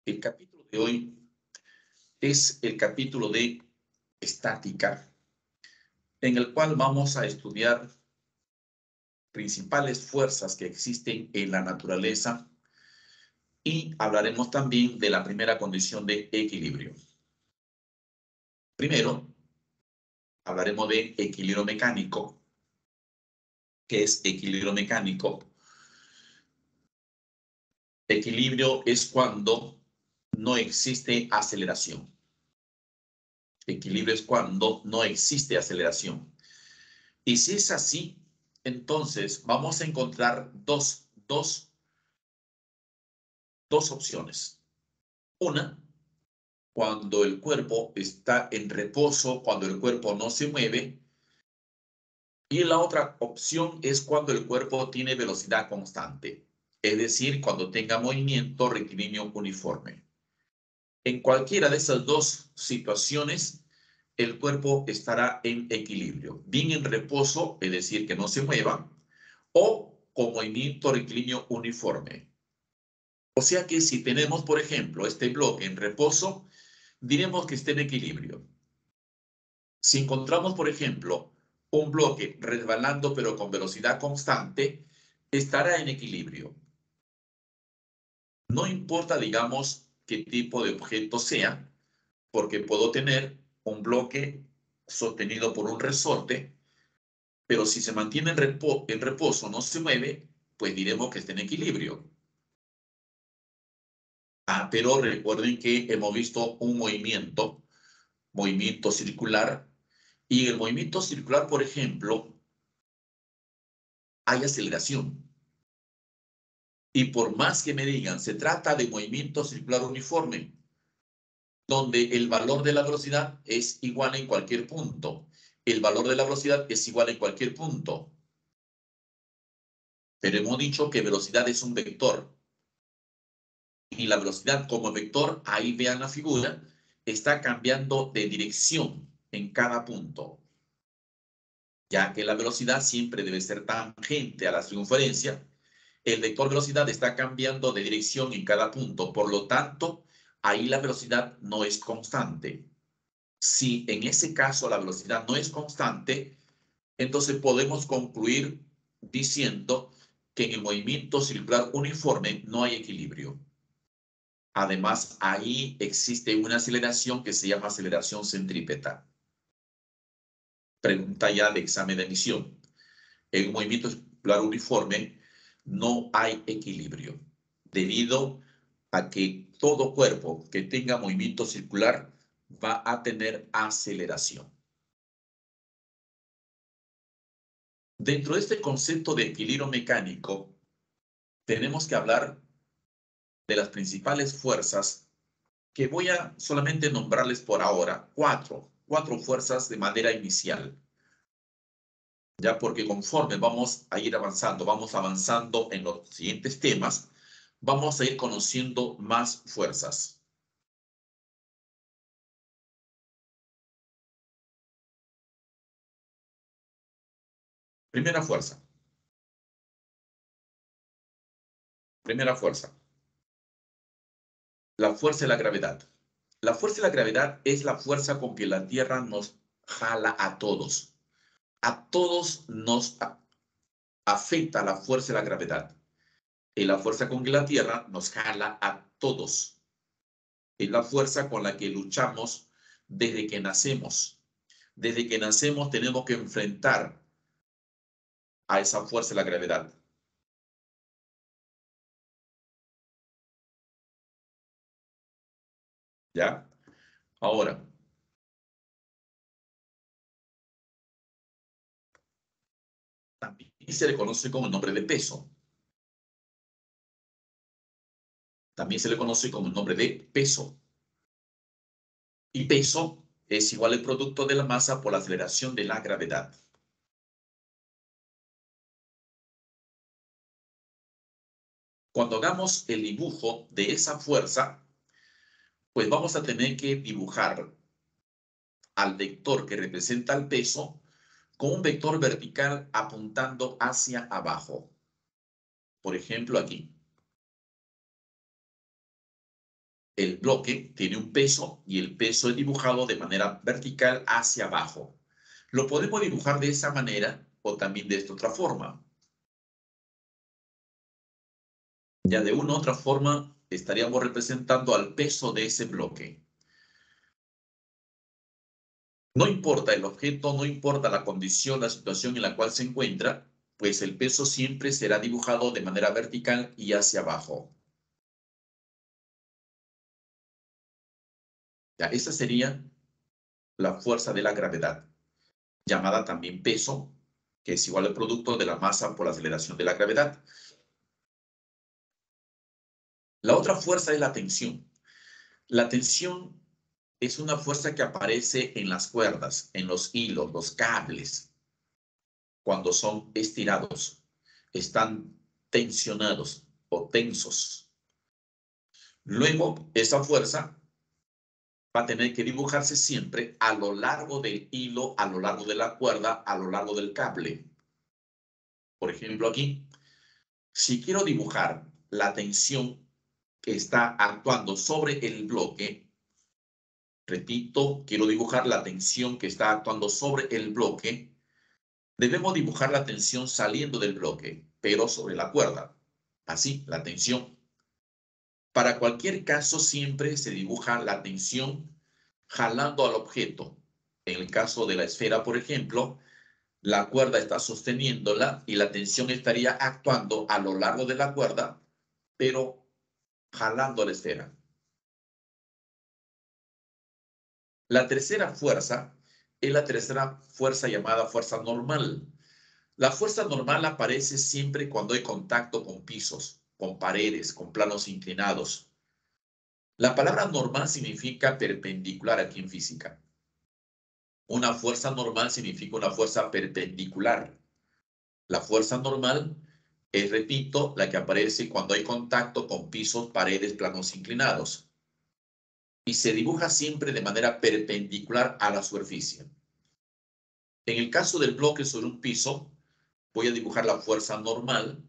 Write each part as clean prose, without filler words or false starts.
El capítulo de hoy es el capítulo de estática, en el cual vamos a estudiar principales fuerzas que existen en la naturaleza y hablaremos también de la primera condición de equilibrio. Primero, hablaremos de equilibrio mecánico. ¿Qué es equilibrio mecánico? Equilibrio es cuando no existe aceleración. Equilibrio es cuando no existe aceleración. Y si es así, entonces vamos a encontrar dos opciones. Una, cuando el cuerpo está en reposo, cuando el cuerpo no se mueve. Y la otra opción es cuando el cuerpo tiene velocidad constante, es decir, cuando tenga movimiento rectilíneo uniforme. En cualquiera de esas dos situaciones, el cuerpo estará en equilibrio, bien en reposo, es decir, que no se mueva, o con movimiento rectilíneo uniforme. O sea que si tenemos, por ejemplo, este bloque en reposo, diremos que está en equilibrio. Si encontramos, por ejemplo, un bloque resbalando pero con velocidad constante, estará en equilibrio. No importa, digamos, qué tipo de objeto sea, porque puedo tener un bloque sostenido por un resorte, pero si se mantiene en reposo, no se mueve, pues diremos que está en equilibrio. Pero recuerden que hemos visto un movimiento circular, y en el movimiento circular, por ejemplo, hay aceleración. Y por más que me digan, se trata de movimiento circular uniforme, donde el valor de la velocidad es igual en cualquier punto. El valor de la velocidad es igual en cualquier punto. Pero hemos dicho que velocidad es un vector. Y la velocidad como vector, ahí vean la figura, está cambiando de dirección en cada punto. Ya que la velocidad siempre debe ser tangente a la circunferencia, el vector velocidad está cambiando de dirección en cada punto. Por lo tanto, ahí la velocidad no es constante. Si en ese caso la velocidad no es constante, entonces podemos concluir diciendo que en el movimiento circular uniforme no hay equilibrio. Además, ahí existe una aceleración que se llama aceleración centrípeta. Pregunta ya de examen de admisión. En un movimiento circular uniforme no hay equilibrio, debido a que todo cuerpo que tenga movimiento circular va a tener aceleración. Dentro de este concepto de equilibrio mecánico, tenemos que hablar de las principales fuerzas, que voy a solamente nombrarles por ahora cuatro fuerzas de manera inicial. Ya porque conforme vamos a ir avanzando, vamos avanzando en los siguientes temas, vamos a ir conociendo más fuerzas. Primera fuerza. Primera fuerza. La fuerza de la gravedad. La fuerza de la gravedad es la fuerza con que la Tierra nos jala a todos. A todos nos afecta la fuerza de la gravedad. Y la fuerza con que la Tierra nos jala a todos. Es la fuerza con la que luchamos desde que nacemos. Desde que nacemos tenemos que enfrentar a esa fuerza de la gravedad. ¿Ya? Ahora, también se le conoce como el nombre de peso. También se le conoce como el nombre de peso. Y peso es igual al producto de la masa por la aceleración de la gravedad. Cuando hagamos el dibujo de esa fuerza, pues vamos a tener que dibujar al vector que representa el peso con un vector vertical apuntando hacia abajo. Por ejemplo, aquí. el bloque tiene un peso y el peso es dibujado de manera vertical hacia abajo. Lo podemos dibujar de esa manera o también de esta otra forma. Ya de una u otra forma estaríamos representando al peso de ese bloque. No importa el objeto, no importa la condición, la situación en la cual se encuentra, pues el peso siempre será dibujado de manera vertical y hacia abajo. Ya, esa sería la fuerza de la gravedad, llamada también peso, que es igual al producto de la masa por la aceleración de la gravedad. La otra fuerza es la tensión. La tensión es una fuerza que aparece en las cuerdas, en los hilos, los cables, cuando son estirados, están tensionados o tensos. Luego, esa fuerza va a tener que dibujarse siempre a lo largo del hilo, a lo largo de la cuerda, a lo largo del cable. Por ejemplo, aquí, si quiero dibujar la tensión que está actuando sobre el bloque, repito, quiero dibujar la tensión que está actuando sobre el bloque, debemos dibujar la tensión saliendo del bloque, pero sobre la cuerda. Así, la tensión. Para cualquier caso, siempre se dibuja la tensión jalando al objeto. En el caso de la esfera, por ejemplo, la cuerda está sosteniéndola y la tensión estaría actuando a lo largo de la cuerda, pero jalando a la esfera. La tercera fuerza es la tercera fuerza llamada fuerza normal. La fuerza normal aparece siempre cuando hay contacto con pisos, con paredes, con planos inclinados. La palabra normal significa perpendicular aquí en física. Una fuerza normal significa una fuerza perpendicular. La fuerza normal es, repito, la que aparece cuando hay contacto con pisos, paredes, planos inclinados. Y se dibuja siempre de manera perpendicular a la superficie. En el caso del bloque sobre un piso, voy a dibujar la fuerza normal.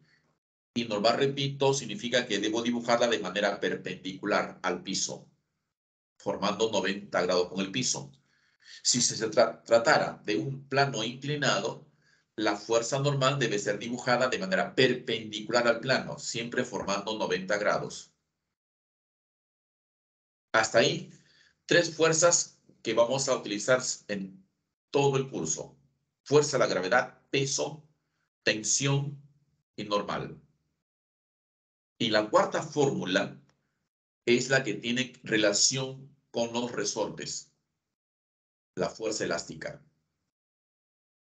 Y normal, repito, significa que debo dibujarla de manera perpendicular al piso, formando 90 grados con el piso. Si se tratara de un plano inclinado, la fuerza normal debe ser dibujada de manera perpendicular al plano, siempre formando 90 grados. Hasta ahí, tres fuerzas que vamos a utilizar en todo el curso. Fuerza de la gravedad, peso, tensión y normal. Y la cuarta fórmula es la que tiene relación con los resortes, la fuerza elástica.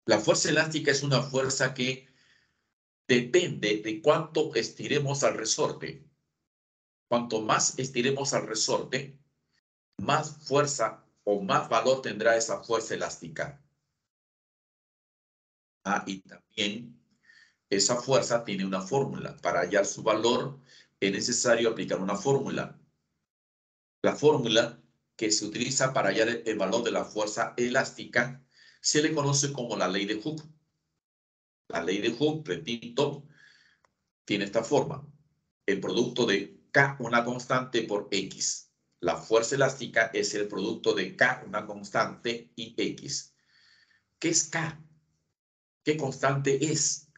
La fuerza elástica es una fuerza que depende de cuánto estiremos al resorte. Cuanto más estiremos al resorte, más fuerza o más valor tendrá esa fuerza elástica. Y también esa fuerza tiene una fórmula. Para hallar su valor es necesario aplicar una fórmula. La fórmula que se utiliza para hallar el valor de la fuerza elástica se le conoce como la ley de Hooke. La ley de Hooke, repito, tiene esta forma. El producto de K, una constante, por X. La fuerza elástica es el producto de K, una constante, y X. ¿Qué es K? ¿Qué constante es?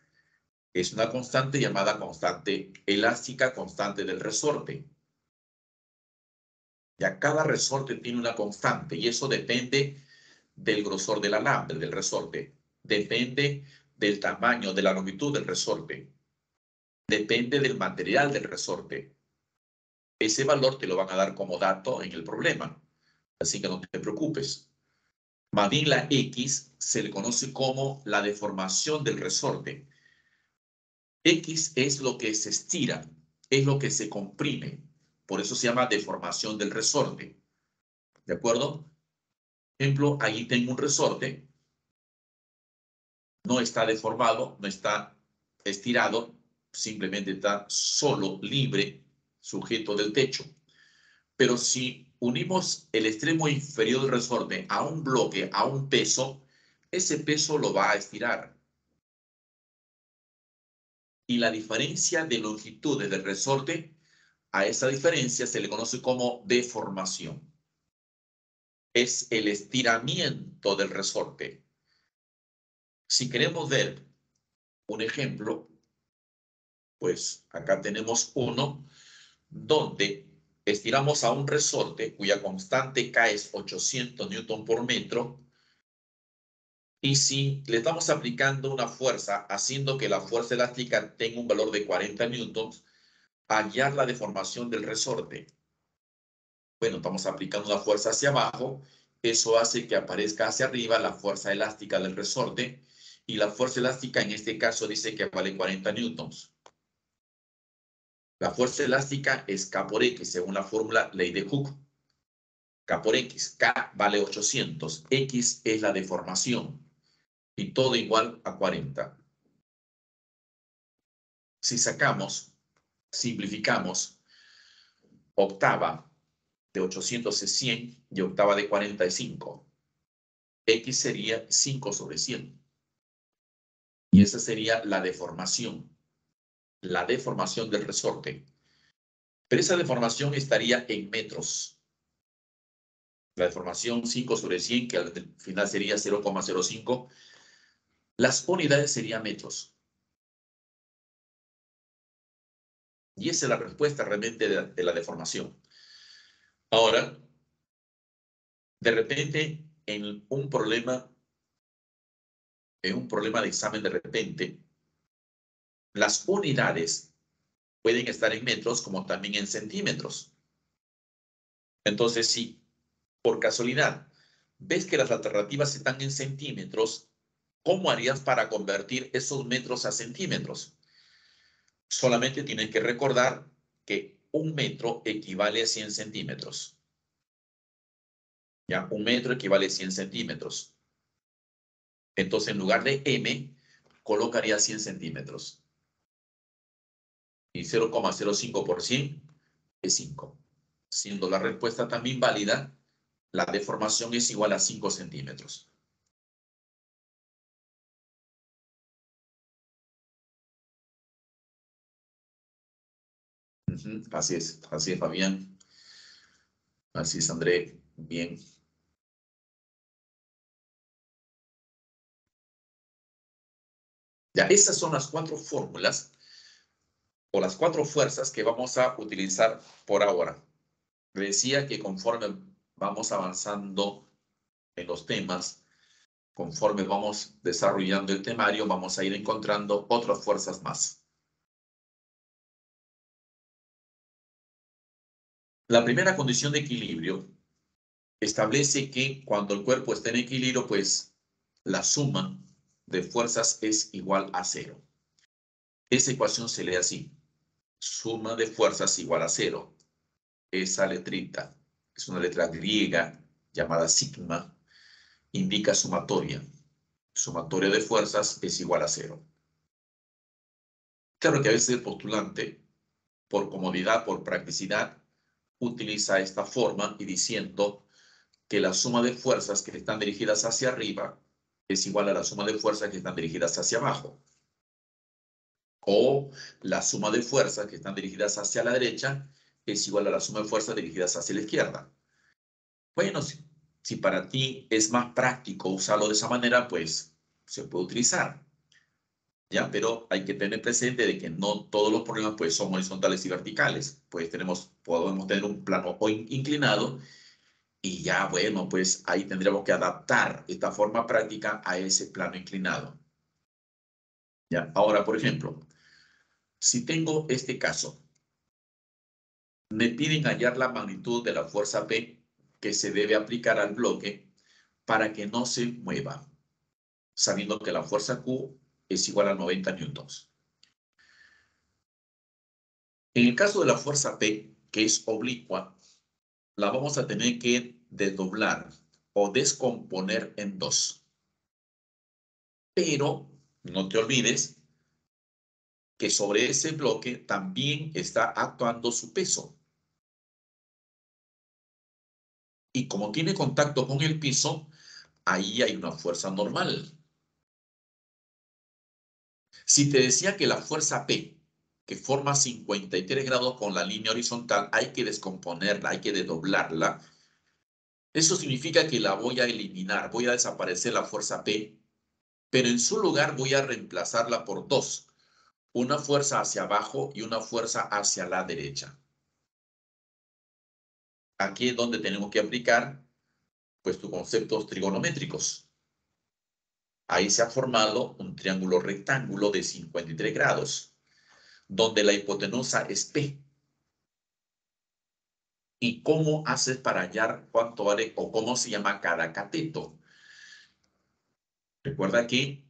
Es una constante llamada constante elástica, constante del resorte. Ya cada resorte tiene una constante y eso depende del grosor del alambre, del resorte. Depende del tamaño, de la longitud del resorte. Depende del material del resorte. Ese valor te lo van a dar como dato en el problema. Así que no te preocupes. Más bien la X se le conoce como la deformación del resorte. X es lo que se estira, es lo que se comprime. Por eso se llama deformación del resorte. ¿De acuerdo? Por ejemplo, ahí tengo un resorte. No está deformado, no está estirado, simplemente está solo, libre, sujeto del techo. Pero si unimos el extremo inferior del resorte a un bloque, a un peso, ese peso lo va a estirar. Y la diferencia de longitudes del resorte a esa diferencia se le conoce como deformación. Es el estiramiento del resorte. Si queremos ver un ejemplo, pues acá tenemos uno donde estiramos a un resorte cuya constante K es 800 newton por metro. Y si le estamos aplicando una fuerza, haciendo que la fuerza elástica tenga un valor de 40 newtons, hallar la deformación del resorte. Bueno, estamos aplicando una fuerza hacia abajo, eso hace que aparezca hacia arriba la fuerza elástica del resorte, y la fuerza elástica en este caso dice que vale 40 newtons. La fuerza elástica es K por X, según la fórmula ley de Hooke. K por X, K vale 800, X es la deformación, y todo igual a 40. Si sacamos, simplificamos, octava de 800 es 100 y octava de 45. X sería 5 sobre 100. Y esa sería la deformación del resorte. Pero esa deformación estaría en metros. La deformación 5 sobre 100, que al final sería 0,05. Las unidades serían metros. Y esa es la respuesta realmente de la deformación. Ahora, de repente, en un problema de examen, de repente, las unidades pueden estar en metros como también en centímetros. Entonces, si por casualidad ves que las alternativas están en centímetros, ¿cómo harías para convertir esos metros a centímetros? Solamente tienes que recordar que un metro equivale a 100 centímetros. ¿Ya? Un metro equivale a 100 centímetros. Entonces, en lugar de M, colocaría 100 centímetros. Y 0,05% es 5. Siendo la respuesta también válida, la deformación es igual a 5 centímetros. Así es, Fabián. Así es, André. Bien. Ya, esas son las 4 fórmulas o las 4 fuerzas que vamos a utilizar por ahora. Decía que conforme vamos avanzando en los temas, conforme vamos desarrollando el temario, vamos a ir encontrando otras fuerzas más. La primera condición de equilibrio establece que cuando el cuerpo está en equilibrio, pues la suma de fuerzas es igual a 0. Esa ecuación se lee así: suma de fuerzas igual a 0. Esa letrita es una letra griega llamada sigma, indica sumatoria. Sumatoria de fuerzas es igual a 0. Claro que a veces el postulante, por comodidad, por practicidad, utiliza esta forma y diciendo que la suma de fuerzas que están dirigidas hacia arriba es igual a la suma de fuerzas que están dirigidas hacia abajo. O la suma de fuerzas que están dirigidas hacia la derecha es igual a la suma de fuerzas dirigidas hacia la izquierda. Bueno, si para ti es más práctico usarlo de esa manera, pues se puede utilizar. ¿Ya? Pero hay que tener presente de que no todos los problemas pues, son horizontales y verticales. Pues podemos tener un plano inclinado y ya, bueno, pues ahí tendríamos que adaptar esta forma práctica a ese plano inclinado. ¿Ya? Ahora, por ejemplo, si tengo este caso, me piden hallar la magnitud de la fuerza P que se debe aplicar al bloque para que no se mueva, sabiendo que la fuerza Q es igual a 90 newtons. En el caso de la fuerza P, que es oblicua, la vamos a tener que desdoblar o descomponer en dos. Pero no te olvides que sobre ese bloque también está actuando su peso. Y como tiene contacto con el piso, ahí hay una fuerza normal. Si te decía que la fuerza P, que forma 53 grados con la línea horizontal, hay que descomponerla, hay que desdoblarla. Eso significa que la voy a eliminar, voy a desaparecer la fuerza P, pero en su lugar voy a reemplazarla por dos. Una fuerza hacia abajo y una fuerza hacia la derecha. Aquí es donde tenemos que aplicar pues tus conceptos trigonométricos. Ahí se ha formado un triángulo rectángulo de 53 grados, donde la hipotenusa es P. ¿Y cómo haces para hallar cuánto vale o cómo se llama cada cateto? Recuerda que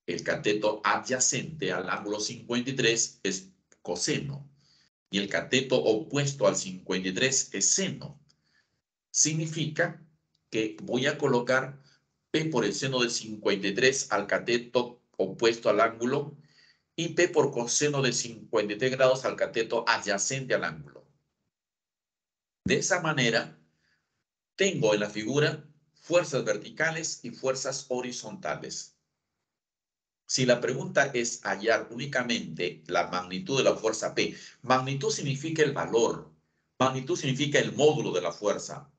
el cateto adyacente al ángulo 53 es coseno y el cateto opuesto al 53 es seno. Significa que voy a colocar P por el seno de 53 al cateto opuesto al ángulo y P por coseno de 53 grados al cateto adyacente al ángulo. De esa manera, tengo en la figura fuerzas verticales y fuerzas horizontales. Si la pregunta es hallar únicamente la magnitud de la fuerza P, magnitud significa el valor, magnitud significa el módulo de la fuerza.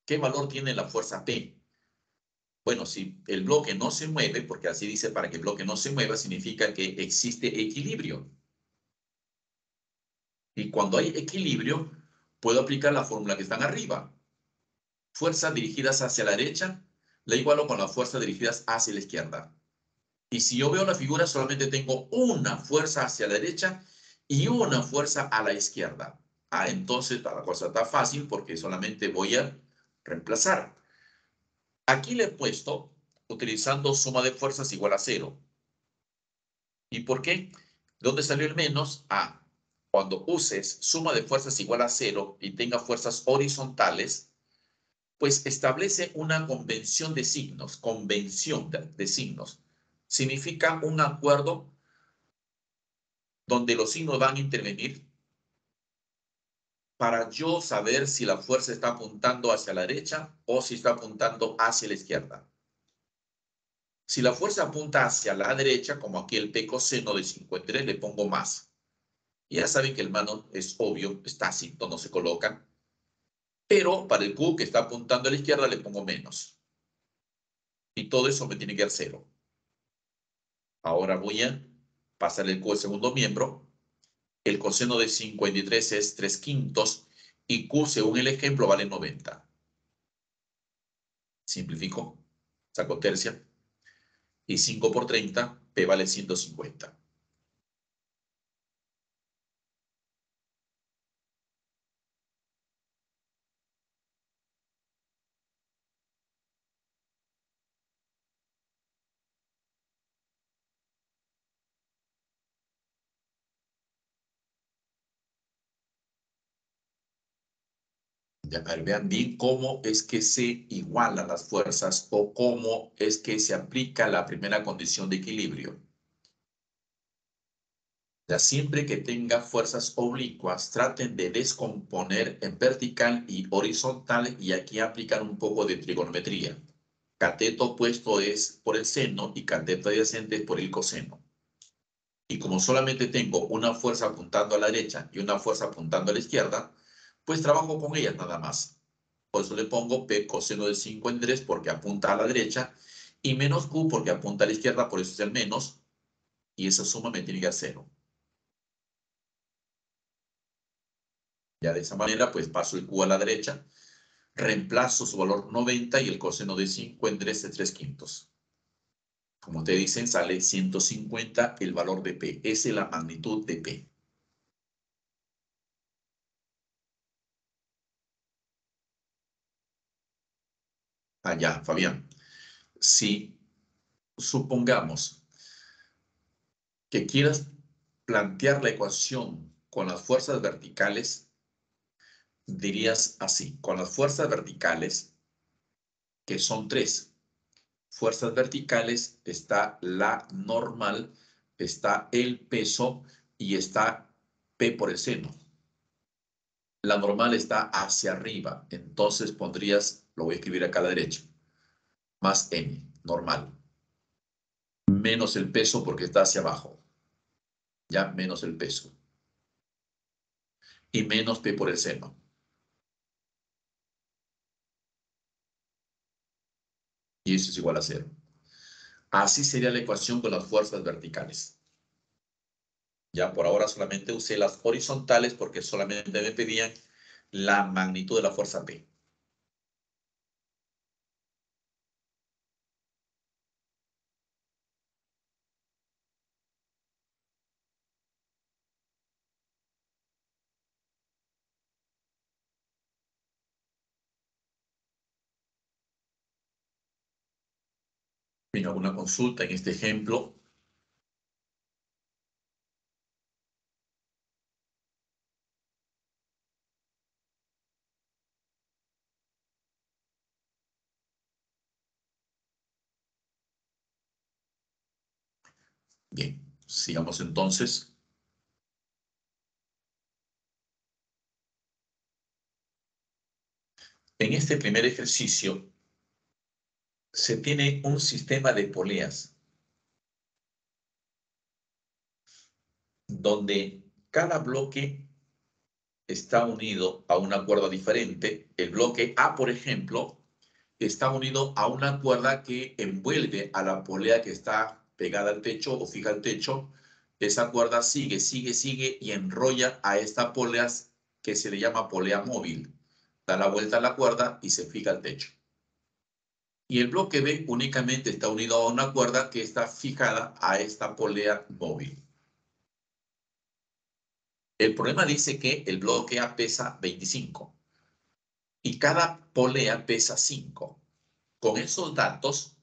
¿Qué valor tiene la fuerza P? Bueno, si el bloque no se mueve, porque así dice para que el bloque no se mueva, significa que existe equilibrio. Y cuando hay equilibrio, puedo aplicar la fórmula que están arriba. Fuerzas dirigidas hacia la derecha, la igualo con las fuerzas dirigidas hacia la izquierda. Y si yo veo la figura, solamente tengo una fuerza hacia la derecha y una fuerza a la izquierda. Entonces la cosa está fácil porque solamente voy a reemplazar. Aquí le he puesto utilizando suma de fuerzas igual a 0. ¿Y por qué? ¿Dónde salió el menos? Cuando uses suma de fuerzas igual a 0 y tenga fuerzas horizontales, pues establece una convención de signos, de signos. Significa un acuerdo donde los signos van a intervenir para yo saber si la fuerza está apuntando hacia la derecha o si está apuntando hacia la izquierda. Si la fuerza apunta hacia la derecha, como aquí el P coseno de 53, le pongo más. Y ya saben que el mano es obvio, es tácito, no se coloca. Pero para el Q que está apuntando a la izquierda le pongo menos. Y todo eso me tiene que dar 0. Ahora voy a pasar el Q al segundo miembro. El coseno de 53 es 3/5 y Q, según el ejemplo, vale 90. Simplifico, saco tercia. Y 5 por 30, P vale 150. Ya, vean bien cómo es que se igualan las fuerzas o cómo es que se aplica la primera condición de equilibrio. Ya siempre que tenga fuerzas oblicuas, traten de descomponer en vertical y horizontal y aquí aplicar un poco de trigonometría. Cateto opuesto es por el seno y cateto adyacente es por el coseno. Y como solamente tengo una fuerza apuntando a la derecha y una fuerza apuntando a la izquierda, pues trabajo con ellas nada más. Por eso le pongo P coseno de 53 porque apunta a la derecha y menos Q porque apunta a la izquierda, por eso es el menos. Y esa suma me tiene que dar 0. Ya de esa manera, pues paso el Q a la derecha, reemplazo su valor 90 y el coseno de 53 es 3/5. Como te dicen, sale 150 el valor de P. Esa es la magnitud de P. Allá, Fabián. Si supongamos que quieras plantear la ecuación con las fuerzas verticales, dirías así, con las fuerzas verticales, que son 3. Fuerzas verticales está la normal, está el peso y está P por el seno. La normal está hacia arriba, entonces pondrías, lo voy a escribir acá a la derecha, más M, normal, menos el peso porque está hacia abajo. ya menos el peso. Y menos P por el seno. Y eso es igual a 0. Así sería la ecuación con las fuerzas verticales. Ya por ahora solamente usé las horizontales porque solamente me pedían la magnitud de la fuerza P. ¿Tiene alguna consulta en este ejemplo? Bien, sigamos entonces. En este primer ejercicio se tiene un sistema de poleas donde cada bloque está unido a una cuerda diferente. El bloque A, por ejemplo, está unido a una cuerda que envuelve a la polea que está pegada al techo o fija al techo. Esa cuerda sigue, sigue, sigue y enrolla a esta polea que se le llama polea móvil. Da la vuelta a la cuerda y se fija al techo. Y el bloque B únicamente está unido a una cuerda que está fijada a esta polea móvil. El problema dice que el bloque A pesa 25 y cada polea pesa 5. Con esos datos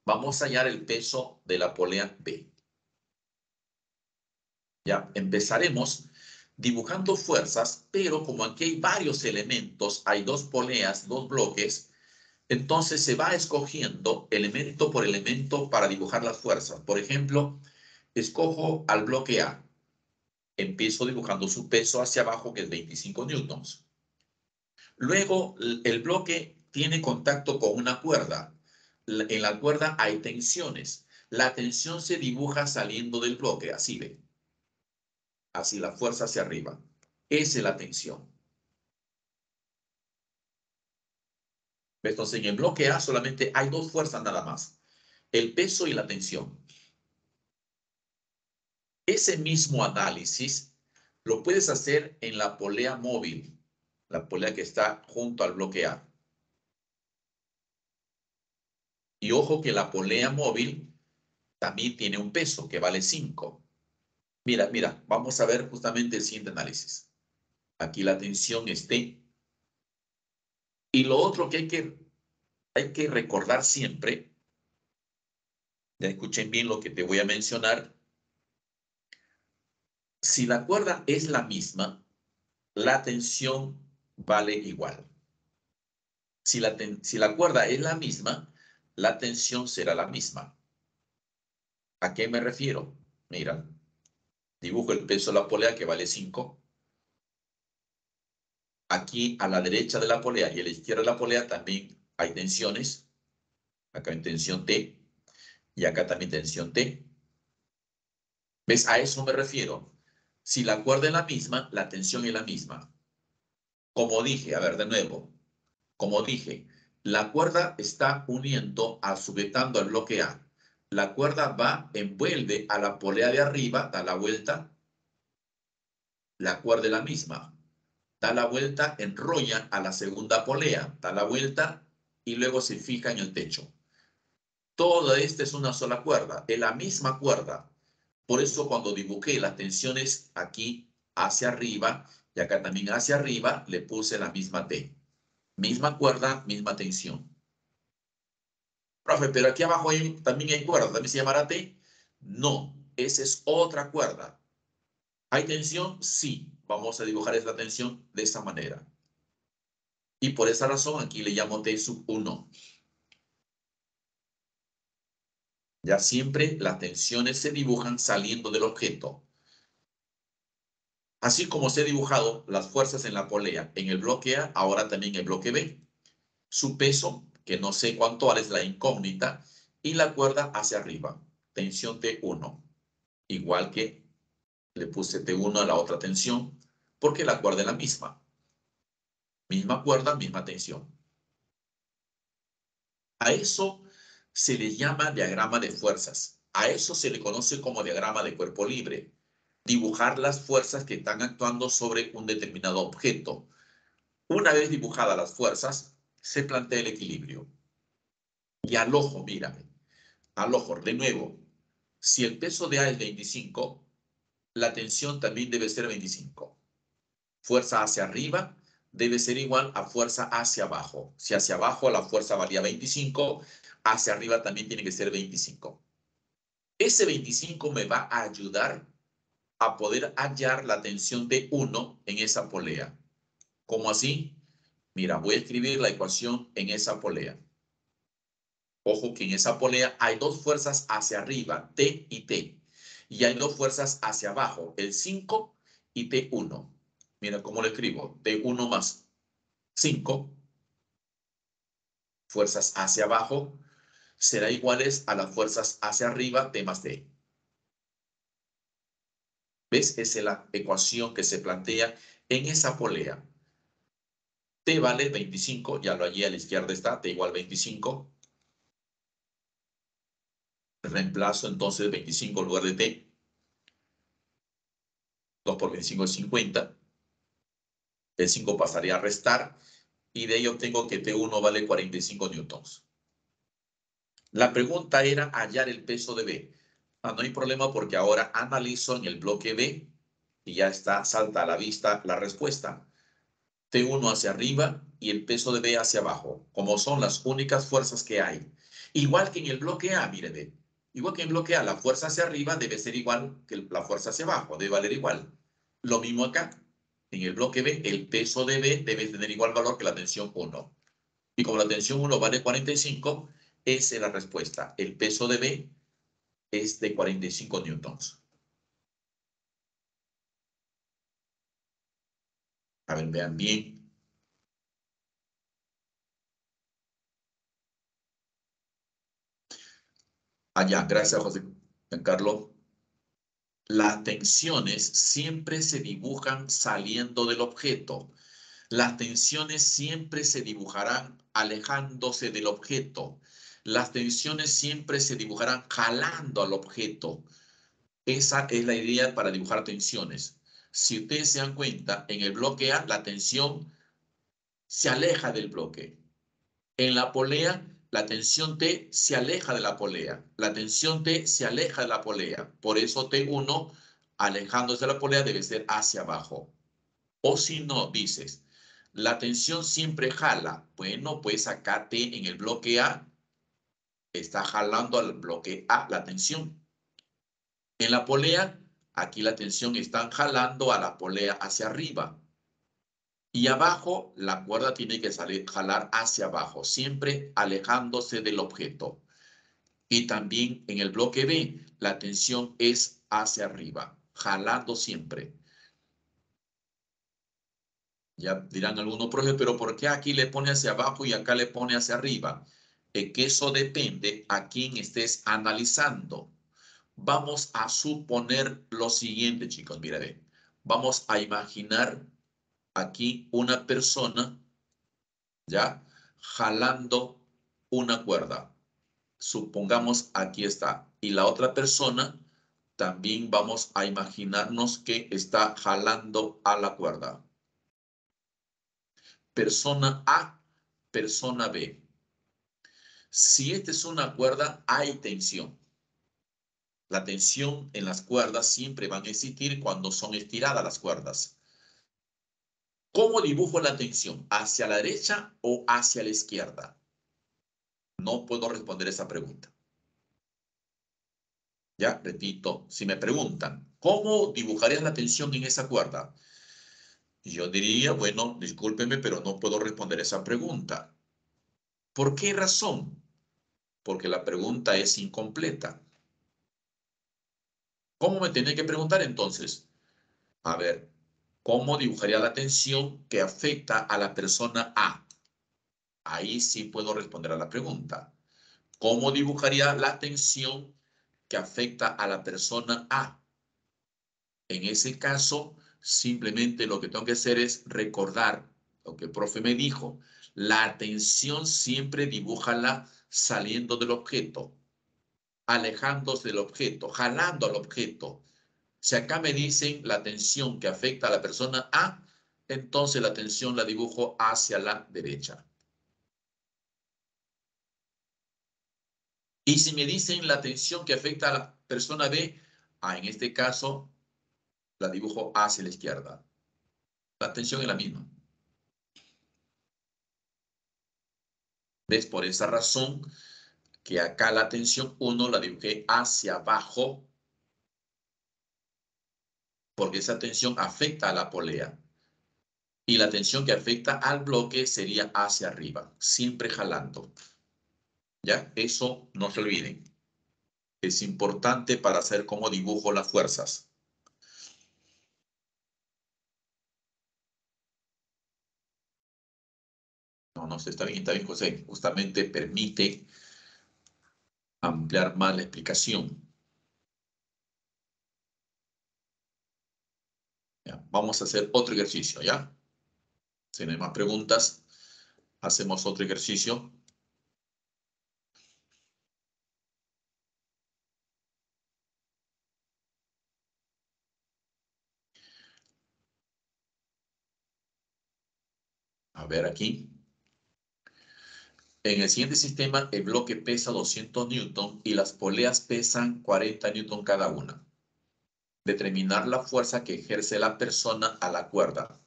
vamos a hallar el peso de la polea B. Ya empezaremos dibujando fuerzas, pero como aquí hay varios elementos, hay dos poleas, dos bloques, entonces se va escogiendo elemento por elemento para dibujar las fuerzas. Por ejemplo, escojo al bloque A. Empiezo dibujando su peso hacia abajo, que es 25 newtons. Luego, el bloque tiene contacto con una cuerda. En la cuerda hay tensiones. La tensión se dibuja saliendo del bloque, así ve. Así la fuerza hacia arriba. Esa es la tensión. Entonces, en el bloque A solamente hay dos fuerzas nada más. El peso y la tensión. Ese mismo análisis lo puedes hacer en la polea móvil, la polea que está junto al bloque A. Y ojo que la polea móvil también tiene un peso que vale 5. Mira, mira, vamos a ver justamente el siguiente análisis. Aquí la tensión es T. Y lo otro que hay que recordar siempre, ya escuchen bien lo que te voy a mencionar, si la cuerda es la misma, la tensión vale igual. Si la cuerda es la misma, la tensión será la misma. ¿A qué me refiero? Mira, dibujo el peso de la polea que vale 5. Aquí a la derecha de la polea y a la izquierda de la polea también hay tensiones. Acá hay tensión T y acá también tensión T. ¿Ves? A eso me refiero. Si la cuerda es la misma, la tensión es la misma. Como dije, a ver, de nuevo. Como dije, la cuerda está uniendo, sujetando al bloque A. La cuerda va, envuelve a la polea de arriba, da la vuelta. La cuerda es la misma. Da la vuelta, enrolla a la segunda polea, da la vuelta y luego se fija en el techo. Toda esta es una sola cuerda, es la misma cuerda. Por eso cuando dibujé las tensiones aquí hacia arriba y acá también hacia arriba, le puse la misma T. Misma cuerda, misma tensión. Profe, pero aquí abajo también hay cuerda, ¿también se llamará T? No, esa es otra cuerda. ¿Hay tensión? Sí. Vamos a dibujar esta tensión de esta manera. Y por esa razón aquí le llamo T sub 1. Ya siempre las tensiones se dibujan saliendo del objeto. Así como se han dibujado las fuerzas en la polea en el bloque A, ahora también en el bloque B. Su peso, que no sé cuánto vale, es la incógnita, y la cuerda hacia arriba. Tensión T1. Igual que Le puse T1 a la otra tensión porque la cuerda es la misma. Misma cuerda, misma tensión. A eso se le llama diagrama de fuerzas. A eso se le conoce como diagrama de cuerpo libre. Dibujar las fuerzas que están actuando sobre un determinado objeto. Una vez dibujadas las fuerzas, se plantea el equilibrio. Y al ojo, mírame, al ojo, de nuevo, si el peso de A es 25, la tensión también debe ser 25. Fuerza hacia arriba debe ser igual a fuerza hacia abajo. Si hacia abajo la fuerza valía 25, hacia arriba también tiene que ser 25. Ese 25 me va a ayudar a poder hallar la tensión de 1 en esa polea. ¿Cómo así? Mira, voy a escribir la ecuación en esa polea. Ojo que en esa polea hay dos fuerzas hacia arriba, T y T. Y hay dos fuerzas hacia abajo, el 5 y T1. Mira cómo lo escribo. T1 más 5, fuerzas hacia abajo, será iguales a las fuerzas hacia arriba, T más T. ¿Ves? Esa es la ecuación que se plantea en esa polea. T vale 25, ya lo allí a la izquierda está, T igual 25. Reemplazo entonces 25 en lugar de T. 2 por 25 es 50. El 5 pasaría a restar y de ahí obtengo que T1 vale 45 newtons. La pregunta era hallar el peso de B. No hay problema porque ahora analizo en el bloque B y ya está, salta a la vista la respuesta. T1 hacia arriba y el peso de B hacia abajo, como son las únicas fuerzas que hay. Igual que en el bloque A, mire, ve. Igual que en el bloque A, la fuerza hacia arriba debe ser igual que la fuerza hacia abajo, debe valer igual. Lo mismo acá. En el bloque B, el peso de B debe tener igual valor que la tensión 1. Y como la tensión 1 vale 45, esa es la respuesta. El peso de B es de 45 newtons. A ver, vean bien. Allá, gracias, José Carlos. Las tensiones siempre se dibujan saliendo del objeto. Las tensiones siempre se dibujarán alejándose del objeto. Las tensiones siempre se dibujarán jalando al objeto. Esa es la idea para dibujar tensiones. Si ustedes se dan cuenta, en el bloque A la tensión se aleja del bloque. En la polea, la tensión T se aleja de la polea. La tensión T se aleja de la polea. Por eso T1, alejándose de la polea, debe ser hacia abajo. O si no, dices, la tensión siempre jala. Bueno, pues acá T en el bloque A está jalando al bloque A la tensión. En la polea, aquí la tensión está jalando a la polea hacia arriba. Y abajo, la cuerda tiene que jalar hacia abajo, siempre alejándose del objeto. Y también en el bloque B, la tensión es hacia arriba, jalando siempre. Ya dirán algunos, profe, pero ¿por qué aquí le pone hacia abajo y acá le pone hacia arriba? Es que eso depende a quién estés analizando. Vamos a suponer lo siguiente, chicos. Mira, vamos a imaginar aquí una persona, ¿ya? Jalando una cuerda. Supongamos aquí está. Y la otra persona también vamos a imaginarnos que está jalando a la cuerda. Persona A, persona B. Si esta es una cuerda, hay tensión. La tensión en las cuerdas siempre van a existir cuando son estiradas las cuerdas. ¿Cómo dibujo la tensión? ¿Hacia la derecha o hacia la izquierda? No puedo responder esa pregunta. Ya, repito, si me preguntan, ¿cómo dibujarías la tensión en esa cuerda? Yo diría, bueno, discúlpeme, pero no puedo responder esa pregunta. ¿Por qué razón? Porque la pregunta es incompleta. ¿Cómo me tiene que preguntar entonces? A ver, ¿cómo dibujaría la tensión que afecta a la persona A? Ahí sí puedo responder a la pregunta. ¿Cómo dibujaría la tensión que afecta a la persona A? En ese caso, simplemente lo que tengo que hacer es recordar lo que el profe me dijo. La tensión siempre dibújala saliendo del objeto, alejándose del objeto, jalando al objeto. Si acá me dicen la tensión que afecta a la persona A, entonces la tensión la dibujo hacia la derecha. Y si me dicen la tensión que afecta a la persona B, en este caso la dibujo hacia la izquierda. La tensión es la misma. ¿Ves? Por esa razón que acá la tensión 1 la dibujé hacia abajo, porque esa tensión afecta a la polea. Y la tensión que afecta al bloque sería hacia arriba, siempre jalando. ¿Ya? Eso no se olviden. Es importante para hacer cómo dibujo las fuerzas. No, está bien, José. Justamente permite ampliar más la explicación. ¿Ya? Vamos a hacer otro ejercicio, ¿ya? Si no hay más preguntas, hacemos otro ejercicio. A ver aquí. En el siguiente sistema, el bloque pesa 200 newton y las poleas pesan 40 newton cada una. Determinar la fuerza que ejerce la persona a la cuerda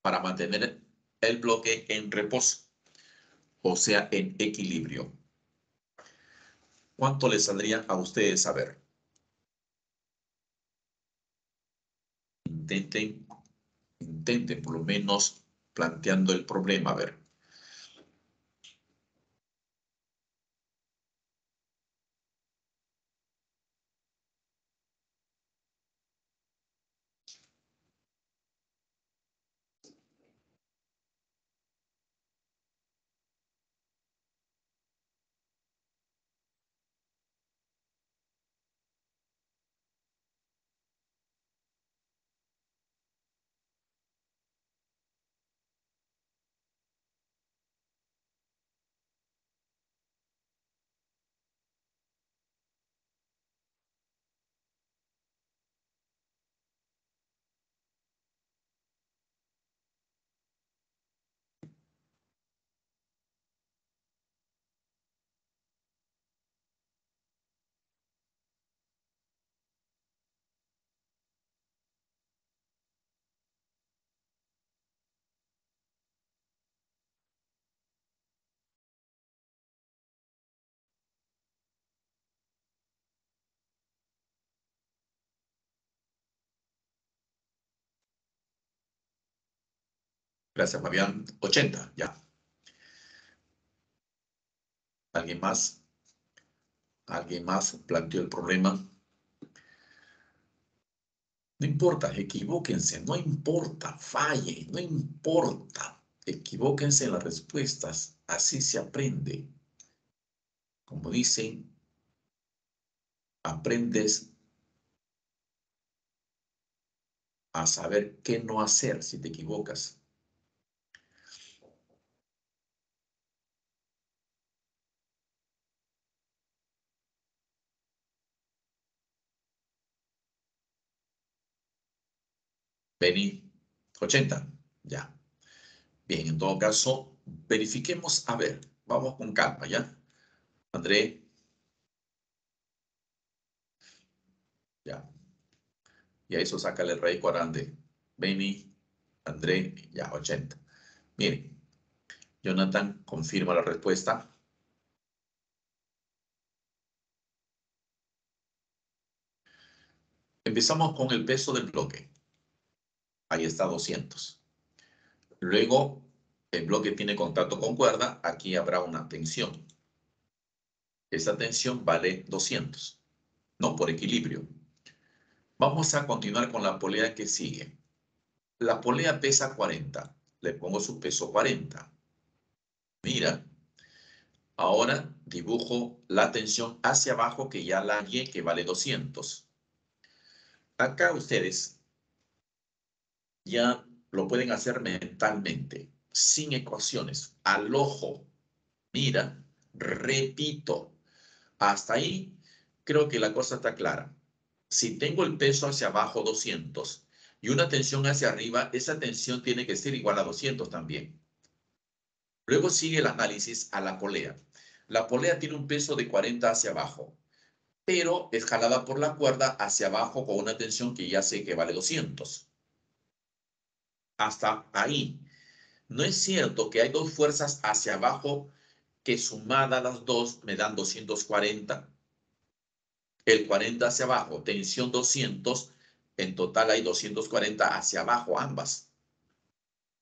para mantener el bloque en reposo, o sea, en equilibrio. ¿Cuánto les saldría a ustedes saber? Intenten por lo menos planteando el problema, a ver. Gracias, Fabián. 80, ya. ¿Alguien más? ¿Alguien más planteó el problema? No importa, equivóquense, no importa, fallen, no importa. Equivóquense en las respuestas, así se aprende. Como dicen, aprendes a saber qué no hacer si te equivocas. Beni, 80, ya. Bien, en todo caso, verifiquemos, a ver, vamos con calma, ¿ya? André, ya. Y a eso sácale raíz cuadrante. Beni, André, ya, 80. Miren, Jonathan confirma la respuesta. Empezamos con el peso del bloque. Ahí está 200. Luego, el bloque tiene contacto con cuerda. Aquí habrá una tensión. Esa tensión vale 200. No, por equilibrio. Vamos a continuar con la polea que sigue. La polea pesa 40. Le pongo su peso 40. Mira, ahora dibujo la tensión hacia abajo que ya la hallé, que vale 200. Acá ustedes ya lo pueden hacer mentalmente, sin ecuaciones, al ojo. Mira, repito, hasta ahí creo que la cosa está clara. Si tengo el peso hacia abajo 200 y una tensión hacia arriba, esa tensión tiene que ser igual a 200 también. Luego sigue el análisis a la polea. La polea tiene un peso de 40 hacia abajo, pero es jalada por la cuerda hacia abajo con una tensión que ya sé que vale 200. Hasta ahí. No es cierto que hay dos fuerzas hacia abajo que sumadas las dos me dan 240. El 40 hacia abajo, tensión 200, en total hay 240 hacia abajo ambas.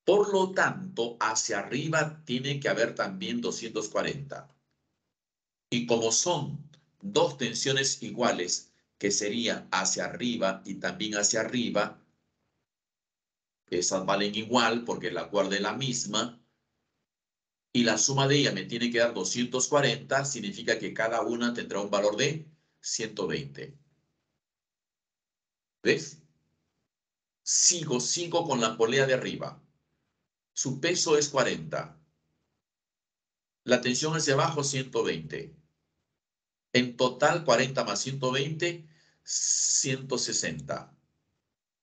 Por lo tanto, hacia arriba tiene que haber también 240. Y como son dos tensiones iguales, que sería hacia arriba y también hacia arriba, esas valen igual porque la cuerda es la misma, y la suma de ellas me tiene que dar 240, significa que cada una tendrá un valor de 120. ¿Ves? Sigo con la polea de arriba. Su peso es 40. La tensión hacia abajo, 120. En total, 40 más 120, 160.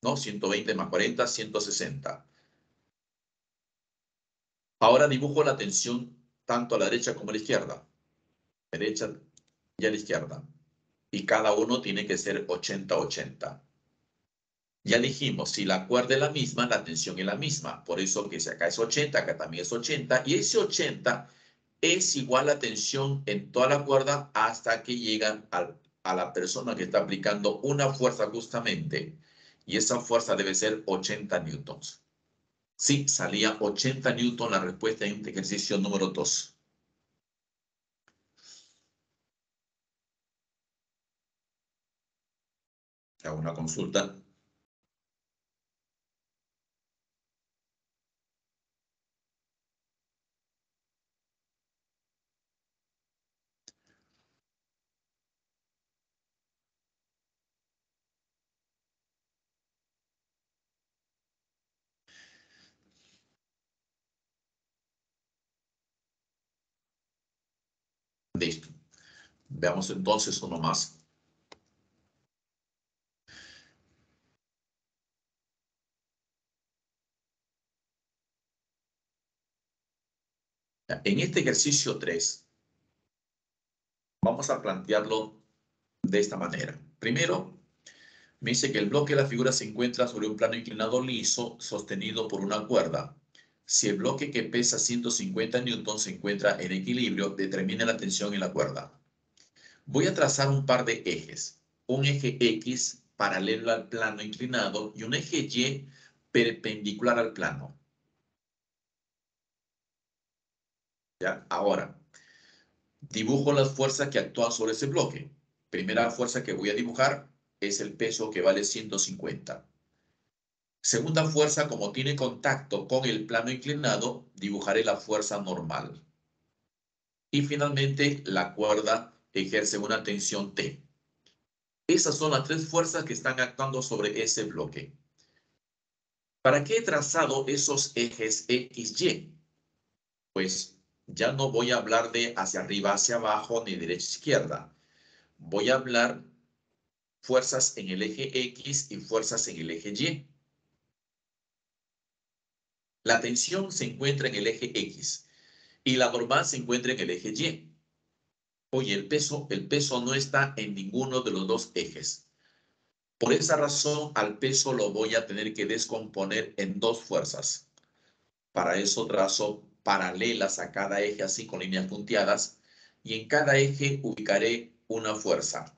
¿No? 120 más 40, 160. Ahora dibujo la tensión tanto a la derecha como a la izquierda. Derecha y a la izquierda. Y cada uno tiene que ser 80-80. Ya dijimos, si la cuerda es la misma, la tensión es la misma. Por eso que si acá es 80, acá también es 80. Y ese 80 es igual a tensión en toda la cuerda hasta que llegan a la persona que está aplicando una fuerza justamente. Y esa fuerza debe ser 80 newtons. Sí, salía 80 newtons la respuesta en este ejercicio número 2. Hago una consulta. Listo. Veamos entonces uno más. En este ejercicio 3, vamos a plantearlo de esta manera. Primero, me dice que el bloque de la figura se encuentra sobre un plano inclinado liso sostenido por una cuerda. Si el bloque que pesa 150 newtons se encuentra en equilibrio, determina la tensión en la cuerda. Voy a trazar un par de ejes. Un eje X paralelo al plano inclinado y un eje Y perpendicular al plano. ¿Ya? Ahora, dibujo las fuerzas que actúan sobre ese bloque. Primera fuerza que voy a dibujar es el peso que vale 150. Segunda fuerza, como tiene contacto con el plano inclinado, dibujaré la fuerza normal. Y finalmente, la cuerda ejerce una tensión T. Esas son las tres fuerzas que están actuando sobre ese bloque. ¿Para qué he trazado esos ejes X, Y? Pues ya no voy a hablar de hacia arriba, hacia abajo, ni derecha, izquierda. Voy a hablar fuerzas en el eje X y fuerzas en el eje Y. La tensión se encuentra en el eje X y la normal se encuentra en el eje Y. Oye, el peso no está en ninguno de los dos ejes. Por esa razón, al peso lo voy a tener que descomponer en dos fuerzas. Para eso trazo paralelas a cada eje, así con líneas punteadas, y en cada eje ubicaré una fuerza.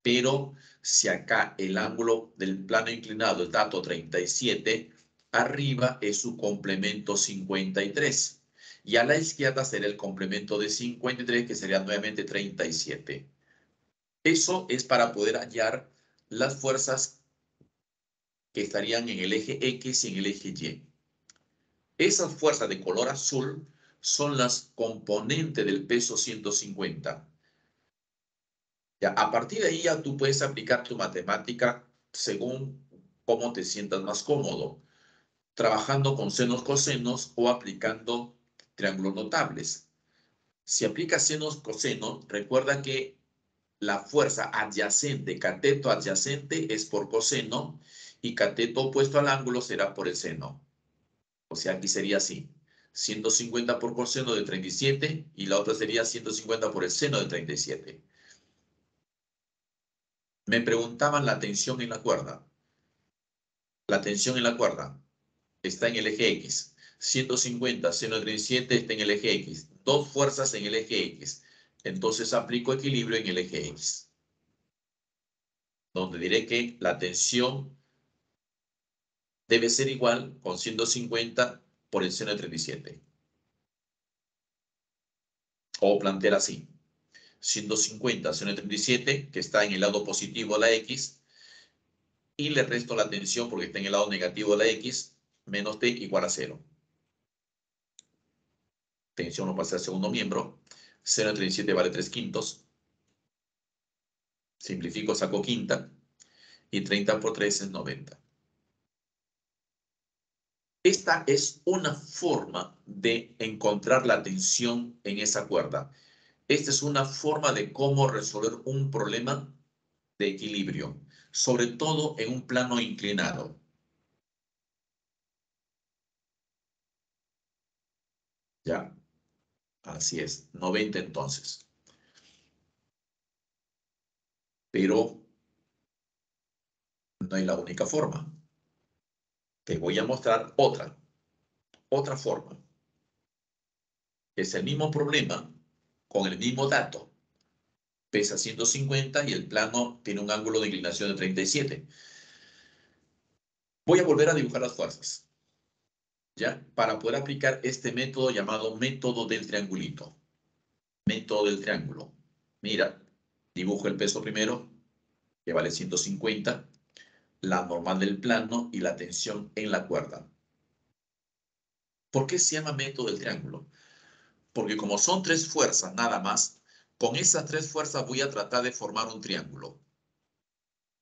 Pero si acá el ángulo del plano inclinado es dato 37, arriba es su complemento 53. Y a la izquierda será el complemento de 53, que sería nuevamente 37. Eso es para poder hallar las fuerzas que estarían en el eje X y en el eje Y. Esas fuerzas de color azul son las componentes del peso 150. Ya, a partir de ahí ya tú puedes aplicar tu matemática según cómo te sientas más cómodo, trabajando con senos, cosenos o aplicando triángulos notables. Si aplicas senos, cosenos, recuerda que la fuerza adyacente, cateto adyacente es por coseno y cateto opuesto al ángulo será por el seno. O sea, aquí sería así. 150 por coseno de 37 y la otra sería 150 por el seno de 37. Me preguntaban la tensión en la cuerda. La tensión en la cuerda está en el eje X. 150 seno de 37 está en el eje X. Dos fuerzas en el eje X. Entonces aplico equilibrio en el eje X. Donde diré que la tensión debe ser igual con 150 por el seno de 37. O plantear así. 150 seno de 37, que está en el lado positivo de la X, y le resto la tensión porque está en el lado negativo de la X, menos T igual a 0. Tensión no pasa al segundo miembro. Seno de 37 vale 3/5. Simplifico, saco quinta. Y 30 por 3 es 90. Esta es una forma de encontrar la tensión en esa cuerda. Esta es una forma de cómo resolver un problema de equilibrio, sobre todo en un plano inclinado. ¿Ya? Así es, 90 entonces. Pero no es la única forma. Te voy a mostrar otra forma. Es el mismo problema con el mismo dato. Pesa 150 y el plano tiene un ángulo de inclinación de 37. Voy a volver a dibujar las fuerzas, ¿ya? Para poder aplicar este método llamado método del triangulito. Método del triángulo. Mira, dibujo el peso primero, que vale 150, la normal del plano y la tensión en la cuerda. ¿Por qué se llama método del triángulo? Porque como son tres fuerzas nada más, con esas tres fuerzas voy a tratar de formar un triángulo.